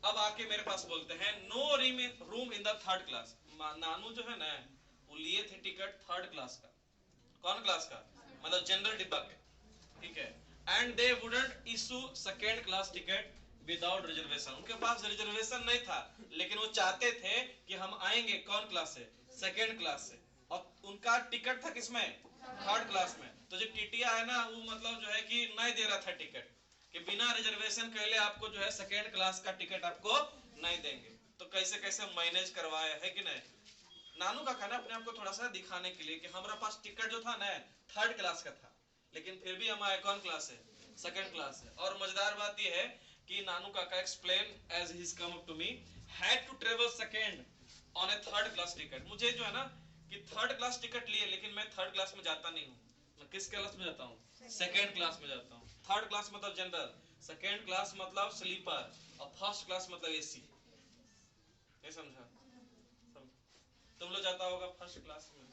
अब आके मेरे पास बोलते हैं no room in the third class. Nanu जो है ना, वो लिए थे टिकट थर्ड क्लास का। कौन क्लास का, मतलब जनरल डिब्बा के, ठीक है। And they wouldn't issue second class ticket without reservation, उनके पास रिजर्वेशन नहीं था, लेकिन वो चाहते थे कि हम आएंगे कौन क्लास से, सेकेंड क्लास से, और उनका टिकट था किसमें, थर्ड क्लास में। तो जो टीटिया है ना, वो मतलब जो है कि नहीं दे रहा था टिकट, कि बिना रिजर्वेशन कैले आपको जो है सेकेंड क्लास का टिकट आपको नहीं देंगे। तो कैसे कैसे मैनेज करवाया है कि नहीं। नानू का कहना अपने आप को थोड़ा सा दिखाने के लिए कि हमारा पास टिकट जो था ना थर्ड क्लास का था, लेकिन फिर भी हम आए कौन क्लास है, सेकेंड क्लास है। और मजेदार बात यह है कि Nanu Kaka explain as he come to me, had to travel second on a third class ticket. मुझे जो है ना कि थर्ड क्लास टिकट लिए, लेकिन मैं थर्ड क्लास में जाता नहीं हूँ, मैं किस क्लास में जाता हूँ, सेकेंड क्लास में जाता हूँ। थर्ड क्लास मतलब जनरल, सेकेंड क्लास मतलब स्लीपर, और फर्स्ट क्लास मतलब एसी। नहीं समझा, तुम लोग जाता होगा फर्स्ट क्लास में,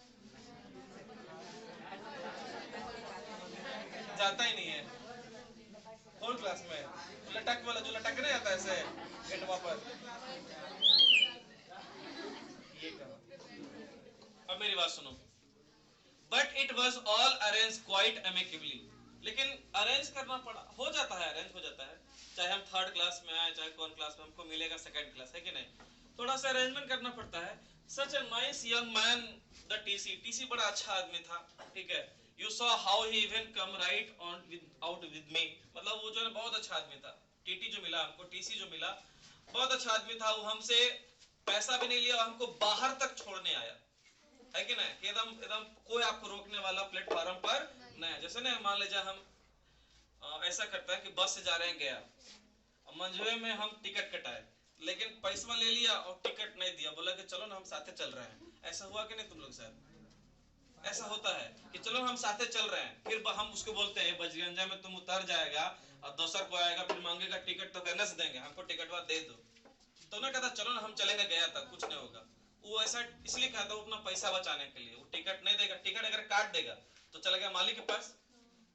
जाता ही नहीं है फोर्थ क्लास में, लटक वाला जो लटक नहीं आता ऐसे गेटवा पर, ये कहा। अब मेरी बात सुनो, but it was all arrange quite amicably, लेकिन अरेंज करना पड़ा, हो जाता है, अरेंज हो जाता है, चाहे हम थर्ड क्लास में आए चाहे कौन क्लास में, हमको मिलेगा सेकंड क्लास, है कि नहीं, थोड़ा सा अरेंजमेंट करना पड़ता है। Such a nice young man the TC, TC बड़ा अच्छा आदमी था, ठीक है। You saw how he even come right on with out with me, मतलब वो जो है बहुत अच्छा आदमी था। टीटी जो मिला हमको, टीसी जो मिला, बहुत अच्छा आदमी था। वो हमसे पैसा भी नहीं लिया, हमको बाहर तक छोड़ने आया, है कि नहीं, कि एकदम एकदम कोई आपको रोकने वाला प्लेटफॉर्म पर नहीं। जैसे ना मान लीजिए हम ऐसा करता है कि बस से जा रहे हैं गया, मंझवे में हम टिकट कटाए, लेकिन पैसा ले लिया और टिकट नहीं दिया, बोला कि चलो ना हम साथे चल रहे हैं। ऐसा हुआ कि नहीं तुम लोग साथ, ऐसा होता है कि चलो हम साथे चल रहे हैं, फिर हम उसको बोलते हैं बजगंजा में तुम उतर जाएगा और दूसर को आएगा, फिर मांगेगा टिकट, तो कहने से देंगे, हमको टिकट दे दो। तो ना कहता चलो ना हम चलेंगे गया तक, कुछ नहीं होगा। वो ऐसा इसलिए कहता वो अपना पैसा बचाने के लिए, वो टिकट नहीं देगा, टिकट अगर काट देगा तो चला गया मालिक के पास,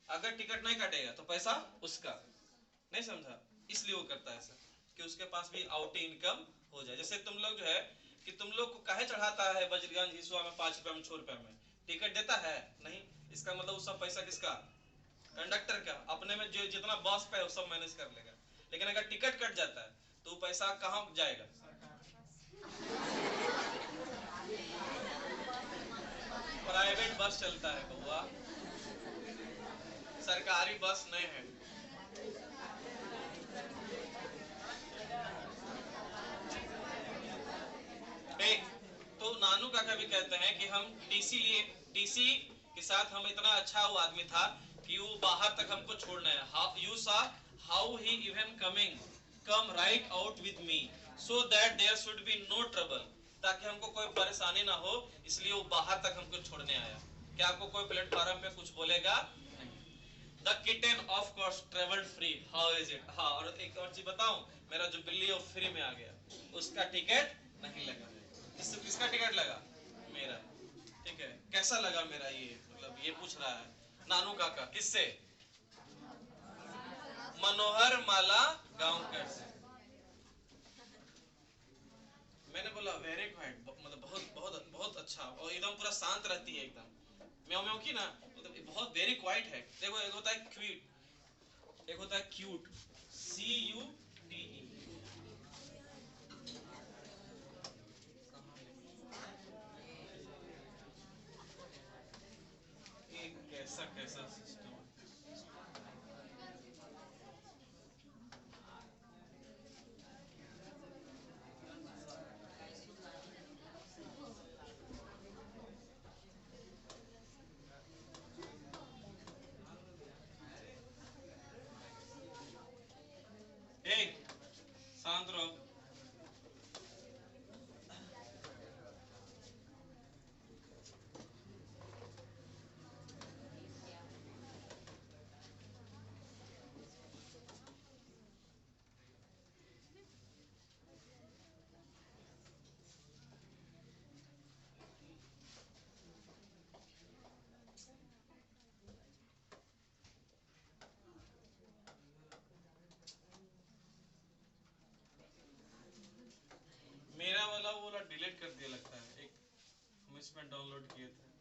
अगर टिकट नहीं काटेगा तो पैसा उसका। नहीं समझा, इसलिए वो करता है ऐसा कि उसके पास भी आउट इनकम हो जाए। जैसे तुम लोग जो है कि तुम लोग को काहे चढ़ाता है बजरगंज हिसुआ में 5 रुपया में 6 रुपया में, टिकट देता है नहीं, इसका मतलब वो सब पैसा किसका, कंडक्टर का, अपने में जो जितना बस पे है वो सब मैनेज कर लेगा। लेकिन अगर टिकट कट जाता है तो पैसा कहाँ जाएगा, प्राइवेट बस चलता है बउआ, सरकारी बस नहीं है। ठीक, तो नानू काका भी कहते हैं कि हम टीसी लिए, टीसी के साथ हम इतना अच्छा वो आदमी था कि वो बाहर तक हमको छोड़ना है। How you saw how he even coming come right out with me so that there should be no trouble, ताकि हमको कोई परेशानी ना हो, इसलिए वो बाहर तक हमको छोड़ने आया। क्या आपको कोई प्लेटफॉर्म पे कुछ बोलेगा नहीं। The kitten of course travelled free, how is it, हाँ, और एक और चीज बताऊं, मेरा जो बिल्ली है वो फ्री में आ गया, उसका टिकट नहीं लगा। किसका टिकट लगा, मेरा, ठीक है। कैसा लगा मेरा ये, मतलब ये पूछ रहा है नानू काका, किससे, मनोहर माला गांवकर से। मैंने बोला वेरी क्वाइट, मतलब बहुत बहुत बहुत अच्छा, और एकदम पूरा शांत रहती है एकदम, म्याऊ म्याऊ की ना, मतलब बहुत वेरी क्वाइट है। देखो एक होता है क्वीट, एक होता है क्यूट, CUTE। कैसा कैसा सिस्टम, एक शांत रहो। इसमें डाउनलोड किए थे।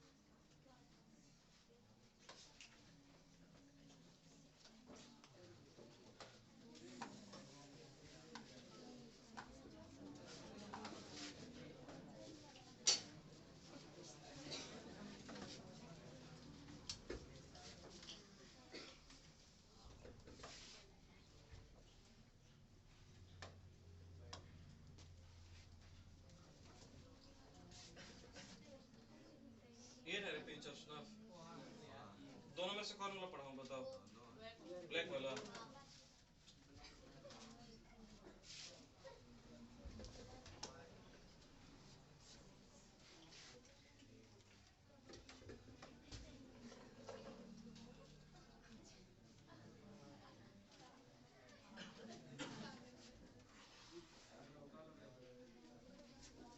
ये है पिंच ऑफ स्नफ। दोनों में से कौन वाला पढ़ाऊं बताओ? ब्लैक वाला।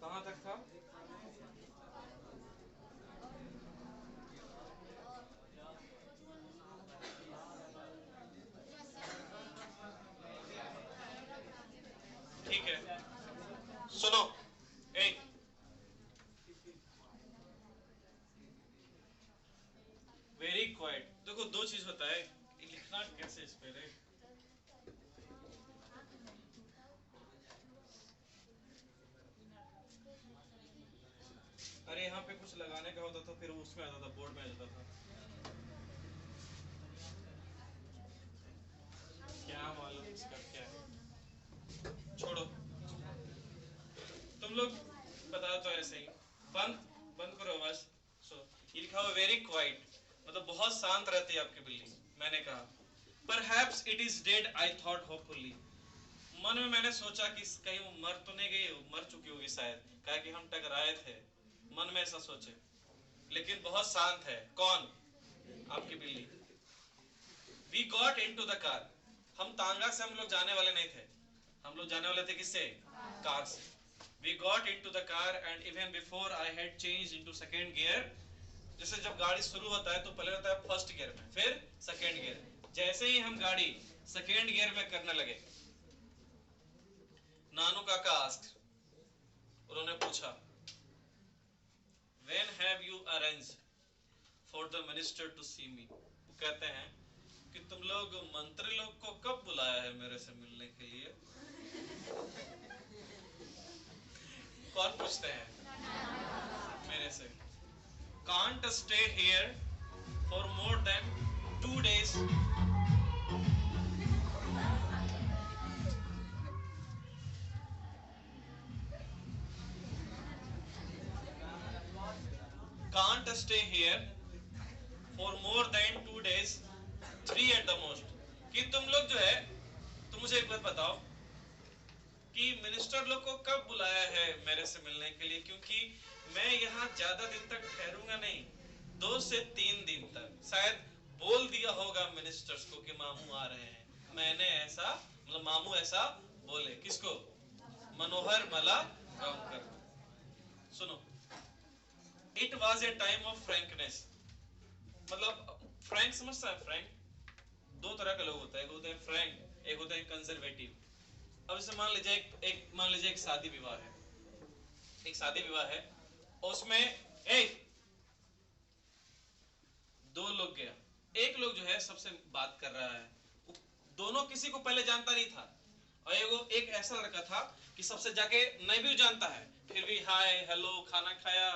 कहाँ तक था? ठीक है, सुनो। ए, वेरी क्वाइट। देखो दो चीज होता है, लिखना कैसे इस पे रे। अरे यहाँ पे कुछ लगाने का होता था, फिर उसमें आता था, बोर्ड में आ जाता था। क्या मालूम इसका क्या है, छोड़ो। तुम लोग बता तो ऐसे ही। बंद बंद करो आवाज। सो ये लिखा हुआ वेरी क्वाइट, मतलब बहुत शांत रहती है आपकी बिल्ली। मैंने कहा perhaps it is dead, I thought hopefully. मन में मैंने सोचा कि कहीं वो मर तो नहीं गई, मर चुकी होगी शायद, कहा कि हम टकराए थे। मन में ऐसा सोचे, लेकिन बहुत शांत है। कौन? आपकी बिल्ली। We got into the car. हम तांगा से हम लोग जाने वाले नहीं थे, हम लोग जाने वाले थे किससे? कार से। We got into the car and even before I had changed into second gear, जैसे जब गाड़ी शुरू होता है तो पहले रहता है फर्स्ट गियर में, फिर सेकेंड गियर। जैसे ही हम गाड़ी सेकेंड गियर में करने लगे, नानू काका asked, उन्होंने पूछा, When have you arranged for the minister to see me? वो कहते हैं कि तुम लोग मंत्री लोग को कब बुलाया है मेरे से मिलने के लिए? कौन पूछते हैं? मेरे से। Can't stay here for more than 2 days. Can't stay here for more than 2 days, 3 at the most. कि तुम लोग जो है, तुम मुझे एक बात बताओ कि मिनिस्टर लोग को कब बुलाया है मेरे से मिलने के लिए, क्योंकि मैं यहाँ ज्यादा दिन तक ठहरूंगा नहीं, 2 से 3 दिन तक। शायद बोल दिया होगा मिनिस्टर्स को कि मामू आ रहे हैं। मैंने ऐसा, मतलब मामू ऐसा बोले किसको? मनोहर मला गांवकर। सुनो, it was a time of frankness. मतलब फ्रैंक समझता है? फ्रैंक दो तरह के लोग होते हैं, एक होते हैं फ्रैंक, एक होते हैं कंजर्वेटिव। अब जैसे मान लीजिए मान लीजिए एक शादी विवाह है, एक शादी विवाह है, उसमें एक दो लोग गया, एक लोग जो है सबसे बात कर रहा है, दोनों किसी को पहले जानता नहीं था, और एक ऐसा लड़का था कि सबसे जाके नहीं भी जानता है, फिर भी हाय हेलो, खाना खाया,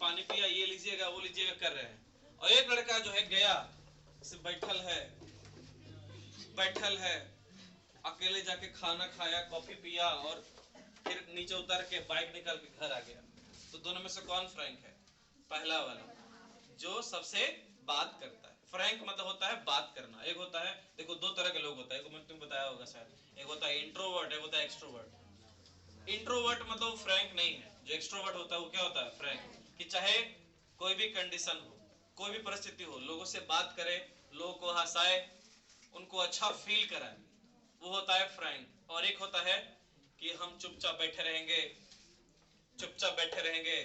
पानी पिया, ये लीजिएगा वो लीजिएगा कर रहे हैं। और एक लड़का जो है गया, बैठल है, अकेले जाके खाना खाया, कॉफी पिया, और फिर नीचे उतर के बाइक निकाल के घर आ गया। तो दोनों में से कौन फ्रैंक है? पहला वाला, जो सबसे बात करता है। फ्रैंक मतलब होता है बात करना। एक होता है, देखो दो तरह के लोग होता है, मैंने तुम्हें बताया होगा शायद, एक होता है इंट्रोवर्ट, एक होता है एक्सट्रोवर्ट। इंट्रोवर्ट मतलब फ्रैंक नहीं है। जो एक्सट्रोवर्ट होता है वो क्या होता है? फ्रैंक। कि चाहे कोई भी कंडीशन हो, कोई भी परिस्थिति हो, लोगों से बात करे, लोगों को हंसाए, उनको अच्छा फील कराए, वो होता है फ्रैंक। और एक होता है कि हम चुपचाप बैठे रहेंगे, चुपचाप बैठे रहेंगे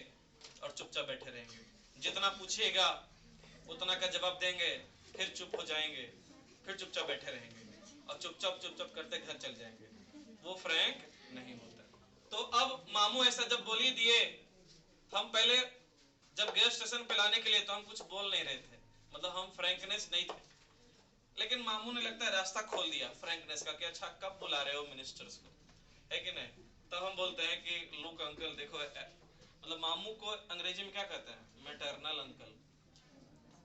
और चुपचाप बैठे रहेंगे, जितना पूछिएगा उतना का जवाब देंगे, फिर चुप हो जाएंगे, फिर चुपचाप बैठे रहेंगे और चुपचाप चुपचाप करते घर चल जाएंगे। वो फ्रैंक नहीं होता। तो अब मामू ऐसा जब बोली दिए, हम पहले जब गए स्टेशन पे लाने के लिए तो हम कुछ बोल नहीं रहे थे, मतलब हम फ्रैंकनेस नहीं थे, लेकिन मामू ने लगता है रास्ता खोल दिया फ्रैंकनेस का कि अच्छा कब बुला रहे हो मिनिस्टर्स को, है कि नहीं। तब हम बोलते हैं कि लुक अंकल देखो, मतलब मामू को अंग्रेजी में क्या कहते हैं, मैटरनल अंकल।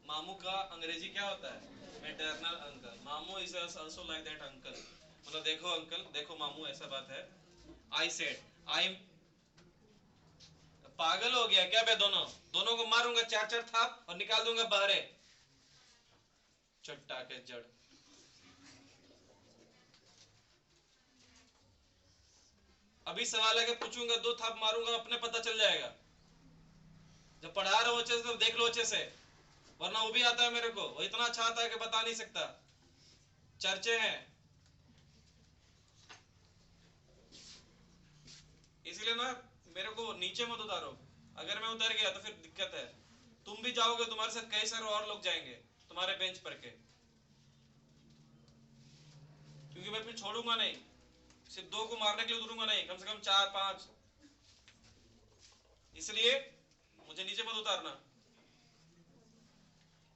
मामू का अंग्रेजी क्या होता है, मैटरनल अंकल। मामू is also like that uncle, मतलब देखो अंकल, देखो मामू, ऐसा बात है। आई सेड आई, पागल हो गया क्या बे, दोनों दोनों को मारूंगा 4-4 थाप और निकाल दूंगा बाहरे, चट्टा के जड़। अभी सवाल है कि पूछूंगा 2 थाप मारूंगा, अपने पता चल जाएगा। जब पढ़ा रहा हूं अच्छे से तो देख लो अच्छे से, वरना वो भी आता है मेरे को, वो इतना अच्छा आता है कि बता नहीं सकता, चर्चे हैं। इसलिए ना मेरे को नीचे मत उतारो, अगर मैं उतर गया तो फिर दिक्कत है। तुम भी जाओगे, तुम्हारे साथ कई सारे और लोग जाएंगे तुम्हारे बेंच पर के, क्योंकि मैं फिर छोड़ूंगा नहीं, सिर्फ 2 को मारने के लिए उतरूंगा नहीं, कम से कम 4-5। इसलिए मुझे नीचे मत उतारना।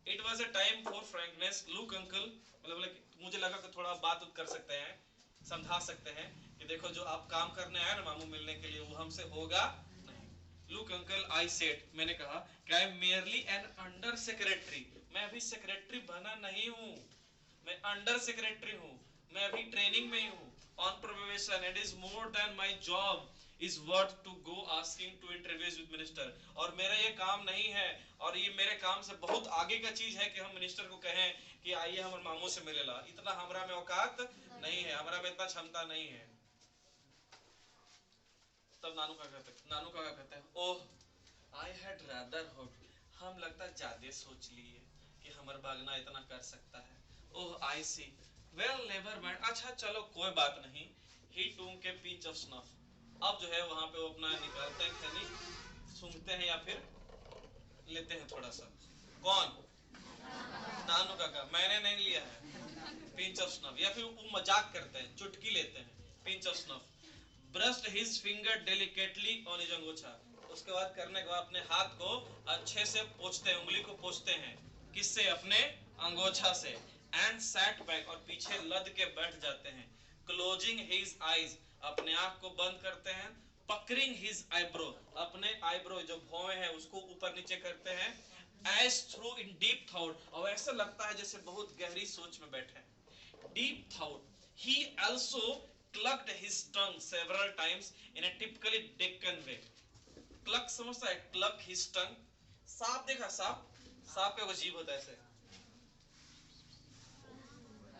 It was a time for frankness, look uncle, मतलब मुझे लगा कि थोड़ा बात कर सकते हैं, समझा सकते हैं कि देखो जो आप काम करने आए ना मामू मिलने के लिए, वो हमसे होगा नहीं। लुक अंकल आई सेड, मैंने कहा कि I am merely N under secretary, मैं अभी सेक्रेटरी बना नहीं हूँ, मैं अंडर सेक्रेटरी हूँ, मैं अभी ट्रेनिंग में ही हूँ, on probation, it is more than my job is worth to go asking to interviews with minister. और मेरा ये काम नहीं है, और ये मेरे काम से बहुत आगे का चीज है कि हम मिनिस्टर को कहें कि आइए हमारे मामू से मिलेला, इतना हमरा में औकात नहीं है, हमरा में इतना क्षमता नहीं है। तब नानू का कहते हैं, ओह आई हैड रादर होप, हम लगता ज्यादा सोच लिए कि हमर बागना इतना कर सकता है। ओह आई सी, वेल नेवर माइंड, अच्छा चलो कोई बात नहीं। ही टूम के पिंच ऑफ स्नफ, अब जो है वहां पे वो अपना निकालते हैं खैनी, सूंघते हैं या फिर लेते हैं थोड़ा सा। कौन, नानू काका, मैंने नहीं लिया है। पिंच ऑफ स्नफ, या फिर वो मजाक करते हैं, चुटकी लेते हैं, pinch of snuff. Brushed his finger delicately on his अंगूठा, उसके बाद करने के बाद अपने हाथ को अच्छे से पोंछते हैं, उंगली को पोंछते हैं, किससे, अपने अंगोछा से। एंड सैट बैक, और पीछे लद के बैठ जाते हैं। क्लोजिंग हिज आईज, अपने आंख को बंद करते हैं। पकरिंग हिज आईब्रो, अपने आईब्रो जो भौं हैं उसको ऊपर नीचे करते हैं। As through in deep thought, और ऐसा लगता है जैसे बहुत गहरी सोच में बैठे हैं। Deep thought. He also clucked his tongue several times in a typically Deccan way. Cluck समझता है, cluck his tongue। सांप देखा, सांप, सांप का जीभ होता है ऐसे,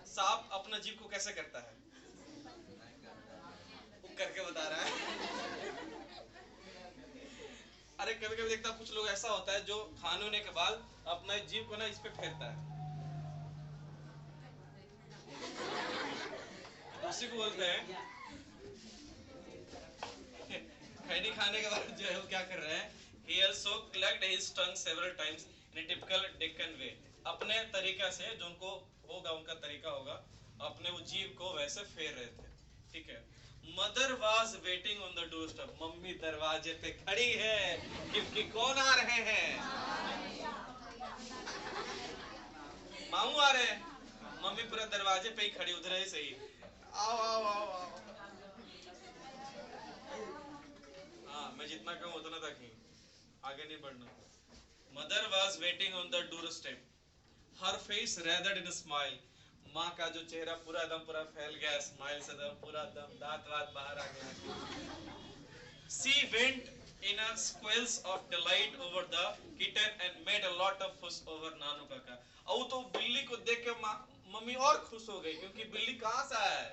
सांप अपना जीभ को कैसे करता है, वो करके बता रहा है। अरे कभी कभी देखता कुछ लोग ऐसा होता है जो खाने होने के बाद अपना जीभ को ना इस पे फेरता है, उसी को बोलते हैं खैनी खाने के बाद जो है वो क्या कर रहे हैं। He also clucked his tongue several times in a typical Deccan way, अपने तरीका से, जो उनको होगा, उनका तरीका होगा, अपने वो जीभ को वैसे फेर रहे थे, ठीक है। Mother was waiting on the doorstep, mummy दरवाजे पे खड़ी है कि कौन आ रहे हैं, मामू आ रहे हैं। मम्मी पूरा दरवाजे पे ही खड़ी, उधर ही सही, आओ आओ आओ आओ। हाँ मैं जितना कहूँ उतना तक ही, आगे नहीं बढ़ना। Mother was waiting on the doorstep, her face wreathed in smile, माँ का जो चेहरा पूरा दम पूरा फैल गया स्माइल से, दम पूरा दम दांत वात बाहर आ गया। She went in a squeals of delight over the kitten and made a lot of fuss over नानू काका। और तो बिल्ली को देख के मम्मी और खुश हो गई, क्योंकि बिल्ली कहाँ से आया है,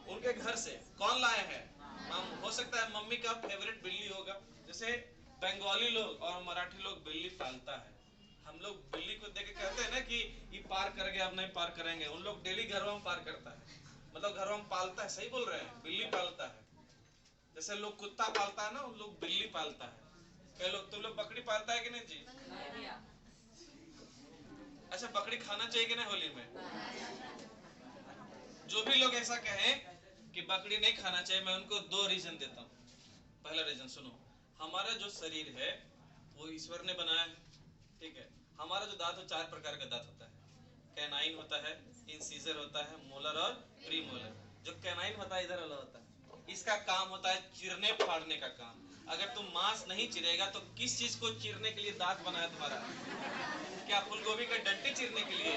उनके घर से, कौन लाए हैं, मामू। हो सकता है मम्मी का फेवरेट बिल्ली होगा, जैसे बंगाली लोग और मराठी लोग बिल्ली पालता है, हम लोग बिल्ली को देख के कहते हैं ना कि ये पार कर गया अब नहीं पार करेंगे, उन लोग डेली घरों में पार करता है, मतलब घरों में पालता है, सही बोल रहे हैं, बिल्ली पालता है। जैसे लोग कुत्ता पालता है ना, उन लोग बिल्ली पालता है। कई लोग, तुम लोग बकरी पालता है कि नहीं जी? अच्छा बकरी खाना चाहिए कि नहीं होली में? जो भी लोग ऐसा कहें कि बकरी नहीं खाना चाहिए, मैं उनको 2 रीजन देता हूँ। पहला रीजन सुनो, हमारा जो शरीर है वो ईश्वर ने बनाया है, ठीक है। हमारा जो दांत, वो 4 प्रकार का दांत होता है। कैनाइन होता है, इंसीजर होता है, मोलर और प्रीमोलर। जो कैनाइन होता है इधर वाला होता है, इसका काम होता है चीरने फाड़ने का काम। अगर तुम मांस नहीं चिरेगा तो किस चीज को चीरने के लिए दांत बनाया तुम्हारा? क्या फूलगोभी का डंटी चीरने के लिए,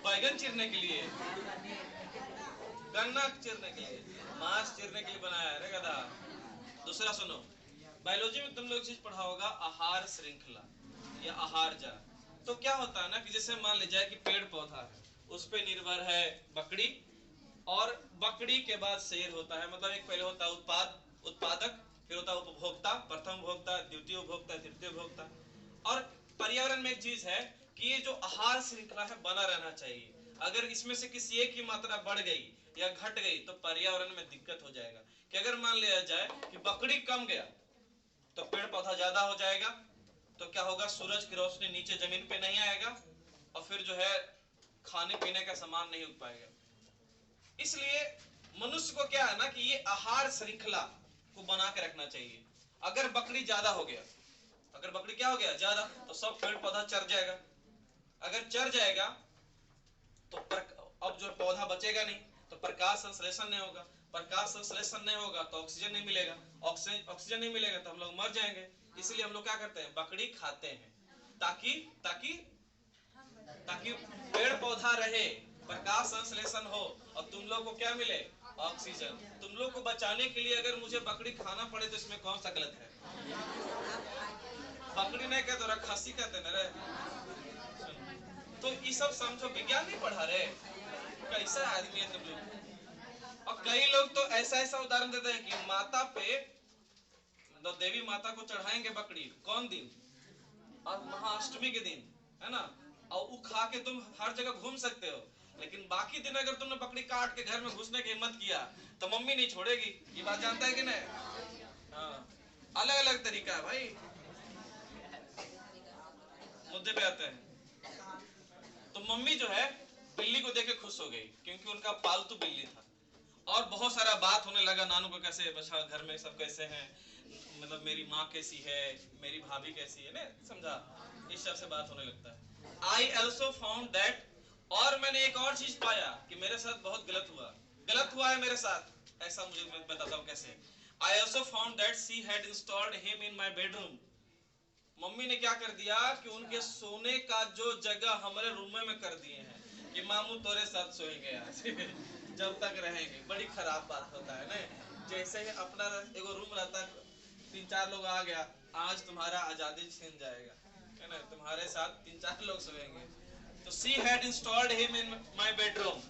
बैगन चीरने के लिए, गन्ना चीरने के लिए, मांस चीरने के लिए बनाया है रे गधा। दूसरा सुनो, बायोलॉजी में तुम लोग चीज पढ़ा होगा, आहार श्रृंखला या आहार जाल। तो क्या होता है ना कि जैसे मान लीजिए कि पेड़ पौधा है, उस पे निर्भर है बकरी, और बकरी के बाद शेर होता है। मतलब एक पहले होता है उत्पादक, फिर होता है उपभोक्ता, प्रथम उपभोक्ता, द्वितीय उपभोक्ता, तृतीय उपभोक्ता। और पर्यावरण में एक चीज है कि ये जो आहार श्रृंखला है बना रहना चाहिए। अगर इसमें से किसी एक की मात्रा बढ़ गई या घट गई तो पर्यावरण में दिक्कत हो जाएगा। कि अगर मान लिया जाए कि बकरी कम गया तो पेड़ पौधा ज्यादा हो जाएगा, तो क्या होगा, सूरज की रोशनी नीचे जमीन पे नहीं आएगा, और फिर जो है खाने पीने का सामान नहीं उग पाएगा। इसलिए मनुष्य को क्या है ना कि ये आहार श्रृंखला को बना के रखना चाहिए। अगर बकरी ज्यादा हो गया, अगर बकरी क्या हो गया ज्यादा, तो सब पेड़ पौधा चर जाएगा। अगर चर जाएगा तो अब जो पौधा बचेगा नहीं, तो प्रकाश संश्लेषण नहीं होगा, प्रकाश संश्लेषण नहीं होगा तो ऑक्सीजन नहीं मिलेगा, ऑक्सीजन नहीं मिलेगा तो हम लोग मर जाएंगे। इसलिए हम लोग क्या करते हैं, बकरी खाते हैं, ताकि ताकि ताकि पेड़ पौधा रहे, प्रकाश संश्लेषण हो, और तुम लोग को क्या मिले, ऑक्सीजन। तुम लोग को बचाने के लिए अगर मुझे बकरी खाना पड़े तो इसमें कौन सा गलत है? बकरी नहीं कहते, खस्सी कहते ना रे। तो ये सब समझो, विज्ञान नहीं पढ़ा रे, कैसा आदमी है तुम लोग। और कई लोग तो ऐसा ऐसा उदाहरण देते हैं कि माता पे, मतलब देवी माता को चढ़ाएंगे बकरी, कौन दिन, और महाअष्टमी के दिन, है ना, और वो खा के तुम हर जगह घूम सकते हो, लेकिन बाकी दिन अगर तुमने बकरी काट के घर में घुसने की हिम्मत किया तो मम्मी नहीं छोड़ेगी। ये बात जानता है कि नहीं? हाँ, अलग अलग तरीका है भाई। मुद्दे पे आते हैं। तो मम्मी जो है बिल्ली को देख के खुश हो गई, क्योंकि उनका पालतू बिल्ली था, और बहुत सारा बात होने लगा, नानू को कैसे बचा, घर में सब कैसे हैं, मतलब मेरी माँ कैसी है, मेरी भाभी कैसी है, ना समझा, इस सब से बात होने लगता है। आई ऑल्सो फाउंड दैट, और मैंने एक और चीज पाया कि मेरे साथ बहुत गलत हुआ है मेरे साथ, ऐसा मुझे मैं बताता हूँ कैसे। I also found that she had installed him in my bedroom. Mummy ने क्या कर दिया कि उनके सोने का जो जगह हमारे रूम में कर दिए हैं, कि मामू तोरे साथ सोएंगे आज जब तक रहेंगे। बड़ी खराब बात होता है ना, जैसे ही अपना एगो रूम रहता है, 3-4 लोग आ गया, आज तुम्हारा आजादी छीन जाएगा, है ना, तुम्हारे साथ 3-4 लोग सोएंगे। तो she had installed him in my bedroom.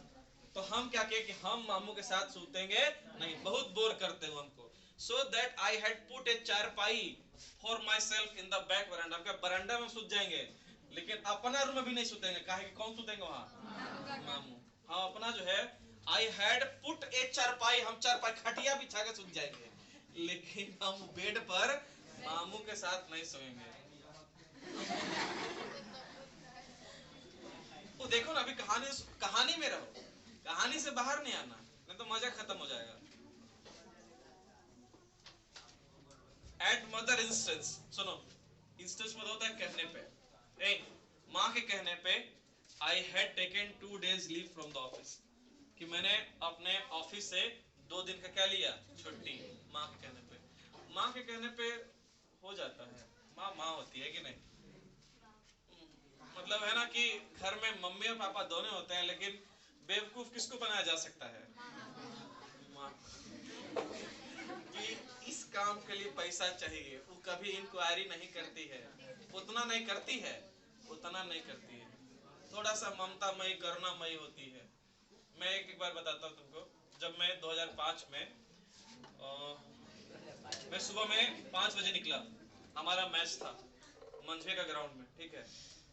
तो हम क्या किए कि हम मामू के साथ सूतेंगे नहीं, बहुत बोर करते हो हमको। So that I had put a charpai for myself in the back veranda. हम बरांडा में सूत जाएंगे, लेकिन अपना रूम में भी नहीं सूतेंगे। काहे कि कौन सूतेंगे वहां? मामू। हम अपना जो है, आई हैड पुट ए चारपाई, हम चारपाई खटिया बिछा के सूत जाएंगे, लेकिन हम बेड पर मामू के साथ नहीं सोएंगे। वो देखो ना, अभी कहानी में रहो, कहानी से बाहर नहीं आना, नहीं तो मजा खत्म हो जाएगा। एट मदर इंस्टेंस, सुनो, इंस्टेंस मतलब होता है कहने पे। माँ के कहने पे, I had taken 2 days leave from the office, कि मैंने अपने ऑफिस से 2 दिन का क्या लिया, छुट्टी। माँ के कहने पे, माँ के कहने पे हो जाता है, माँ माँ होती है कि नहीं। मतलब है ना कि घर में मम्मी और पापा दोनों होते हैं, लेकिन बेवकूफ किसको बनाया जा सकता है? माँ। कि इस काम के लिए पैसा चाहिए, वो कभी इंक्वायरी नहीं करती है, उतना नहीं करती है, उतना नहीं करती है, थोड़ा सा ममतामयी करुणामयी होती है। मैं एक बार बताता हूँ तुमको। जब मैं 2005 में मैं सुबह में 5 बजे निकला, हमारा मैच था मंझे का ग्राउंड में, ठीक है,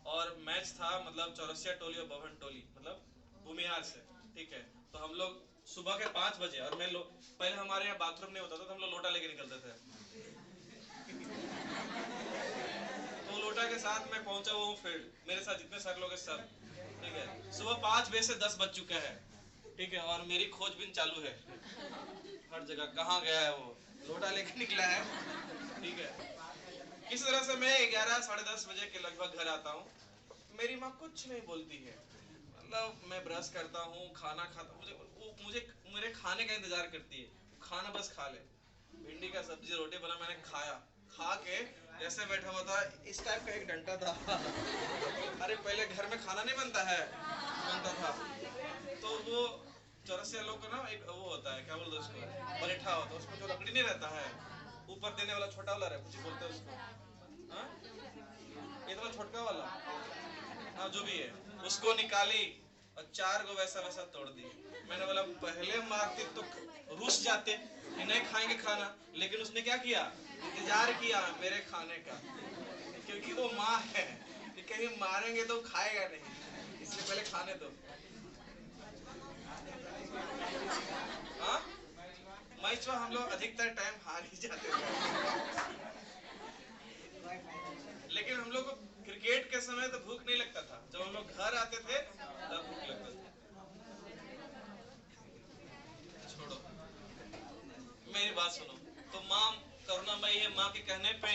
और मैच था मतलब चौरसिया टोली और बभन टोली, मतलब भूमिहार से, ठीक है। तो हम लोग सुबह के 5 बजे, और मैं पहले हमारे यहाँ बाथरूम नहीं होता था, तो हम लोग लोटा लेके निकलते थे। तो लोटा के साथ मैं पहुंचा वो फील्ड, मेरे साथ जितने सर लोग हैं सब, ठीक है। सुबह 5 बजे से 10 बज चुका है, ठीक है, और मेरी खोजबीन चालू है हर जगह, कहाँ गया है वो, लोटा लेके निकला है, ठीक है। किसी तरह से मैं 11 साढ़े 10 बजे के लगभग घर आता हूँ। मेरी माँ कुछ नहीं बोलती है, मतलब मैं ब्रश करता हूँ, खाना खाता, मुझे मेरे खाने का इंतजार करती है, खाना बस खा ले। भिंडी का सब्जी रोटी बना, मैंने खाया, खा के जैसे बैठा हुआ था, इस टाइप का एक डंडा था। अरे पहले घर में खाना नहीं बनता है, बनता था तो वो चौरसिया लोग का ना एक वो होता है, क्या बोलते हैं उसको, पलेठा होता है, उसमें जो लकड़ी नहीं रहता है, ऊपर देने वाला छोटा वाला कुछ बोलते हैं उसको, हाँ इतना छोटका वाला, हाँ जो भी है, उसको निकाली और 4 गो वैसा वैसा तोड़ दी। मैंने बोला पहले मारती तो रुस जाते कि नहीं खाएंगे खाना, लेकिन उसने क्या किया, इंतजार किया मेरे खाने का, क्योंकि वो माँ है कि कहीं मारेंगे तो खाएगा नहीं, इसलिए पहले खाने दो। हाँ मैच में हम लोग अधिकतर टाइम हार ही जाते थे, लेकिन हम लोग को क्रिकेट के समय तो भूख नहीं लगता था, जब हम लोग घर आते थे तब भूख लगता था। छोड़ो, मेरी बात सुनो। तो माँ करुणामयी है, माँ के कहने पे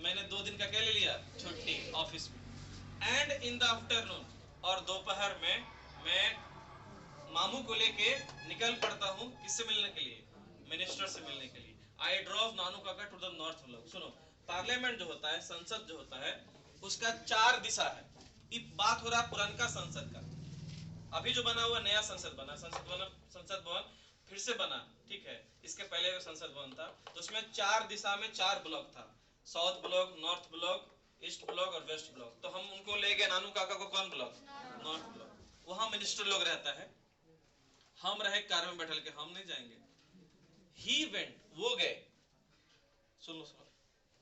मैंने 2 दिन का क्या ले लिया, छुट्टी ऑफिस में। एंड इन द आफ्टरनून, और दोपहर में मैं मामू को लेके निकल पड़ता हूँ, किससे मिलने के लिए, मिनिस्टर से मिलने के लिए। आई ड्रॉव नानू काका टू द नॉर्थ ब्लॉक। सुनो, पार्लियामेंट जो होता है, संसद जो होता है, उसका 4 दिशा है। ये बात हो रहा है पुरानका संसद का, अभी जो बना हुआ नया संसद बना, संसद भवन फिर से बना, ठीक है, इसके पहले का संसद भवन था, तो उसमें 4 दिशा में 4 ब्लॉक था, south block, north block, east block और वेस्ट ब्लॉक। तो हम उनको ले गए नानू काका को कौन ब्लॉक, नॉर्थ ब्लॉक। वहां मिनिस्टर लोग रहता है, हम रहे कार में बैठल के, हम नहीं जाएंगे। ही वेंट, वो गए, सुनो सुनो,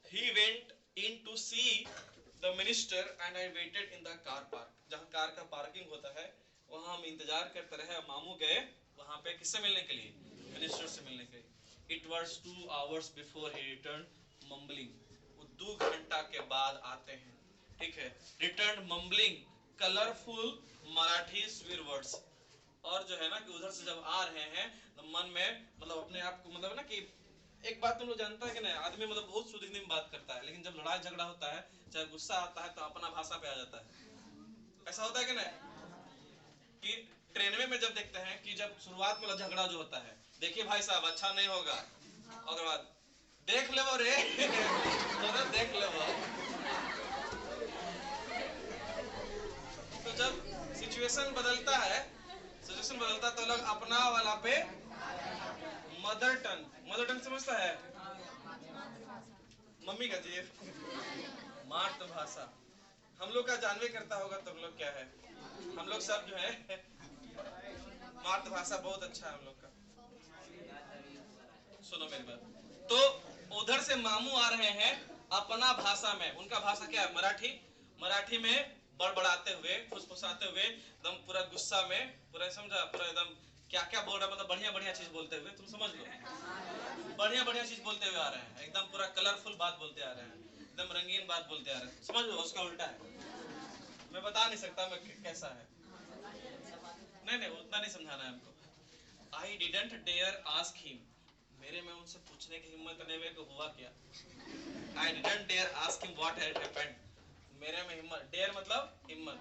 he went in to see the minister and I waited in the car park. जहां कार का पार्किंग होता है वहां हम इंतजार करते रहे। मामू गए वहां पे किससे मिलने के लिए, मिनिस्टर से मिलने के लिए। It was 2 hours before he return mumbling. वो 2 घंटा के बाद आते हैं, ठीक है, रिटर्न मम्बलिंग कलरफुल मराठी स्वीर वर्ड्स। और जो है ना कि उधर से जब आ रहे हैं तो मन में मतलब अपने आप को मतलब ना कि एक बात तुम लोग जानता है कि नहीं, आदमी मतलब बहुत शुद्ध हिंदी में बात करता है, लेकिन जब लड़ाई झगड़ा होता है, चाहे गुस्सा आता है, तो अपना भाषा पे आ जाता है। ऐसा होता है कि नहीं, कि ट्रेन में जब देखते हैं कि जब शुरुआत में झगड़ा जो होता है, देखिए भाई साहब अच्छा नहीं होगा, और बाद देख ले वो रे तो देख ले वो। तो जब सिचुएशन बदलता है, सिचुएशन बदलता तो लोग अपना वाला पे मदर टंग समझता है, मम्मी का जी मातृभाषा। हम लोग का जानवे करता होगा तुम लोग क्या है, हम लोग सब जो है मातृभाषा बहुत अच्छा है हम लोग का। सुनो मेरी बात, तो उधर से मामू आ रहे हैं अपना भाषा में, उनका भाषा क्या है, मराठी। मराठी में बड़बड़ाते हुए, फुसफुसाते हुए, एकदम पूरा गुस्सा में, पूरा समझा, पूरा एकदम क्या क्या बोल रहा, मतलब बढ़िया बढ़िया चीज बोलते हुए, तुम समझ लो, बढ़िया बढ़िया चीज बोलते हुए आ रहे हैं, एकदम पूरा कलरफुल बात बोलते आ रहे हैं, एकदम रंगीन बात बोलते आ रहे हैं, समझ लो। उसका उल्टा है, मैं बता नहीं सकता मैं कैसा है, नहीं नहीं उतना नहीं समझाना है हमको। I didn't dare ask him, मेरे में उनसे पूछने की हिम्मत नहीं हुई कि हुआ क्या। I didn't dare ask him what had happened, मेरे में हिम्मत, डेयर मतलब हिम्मत,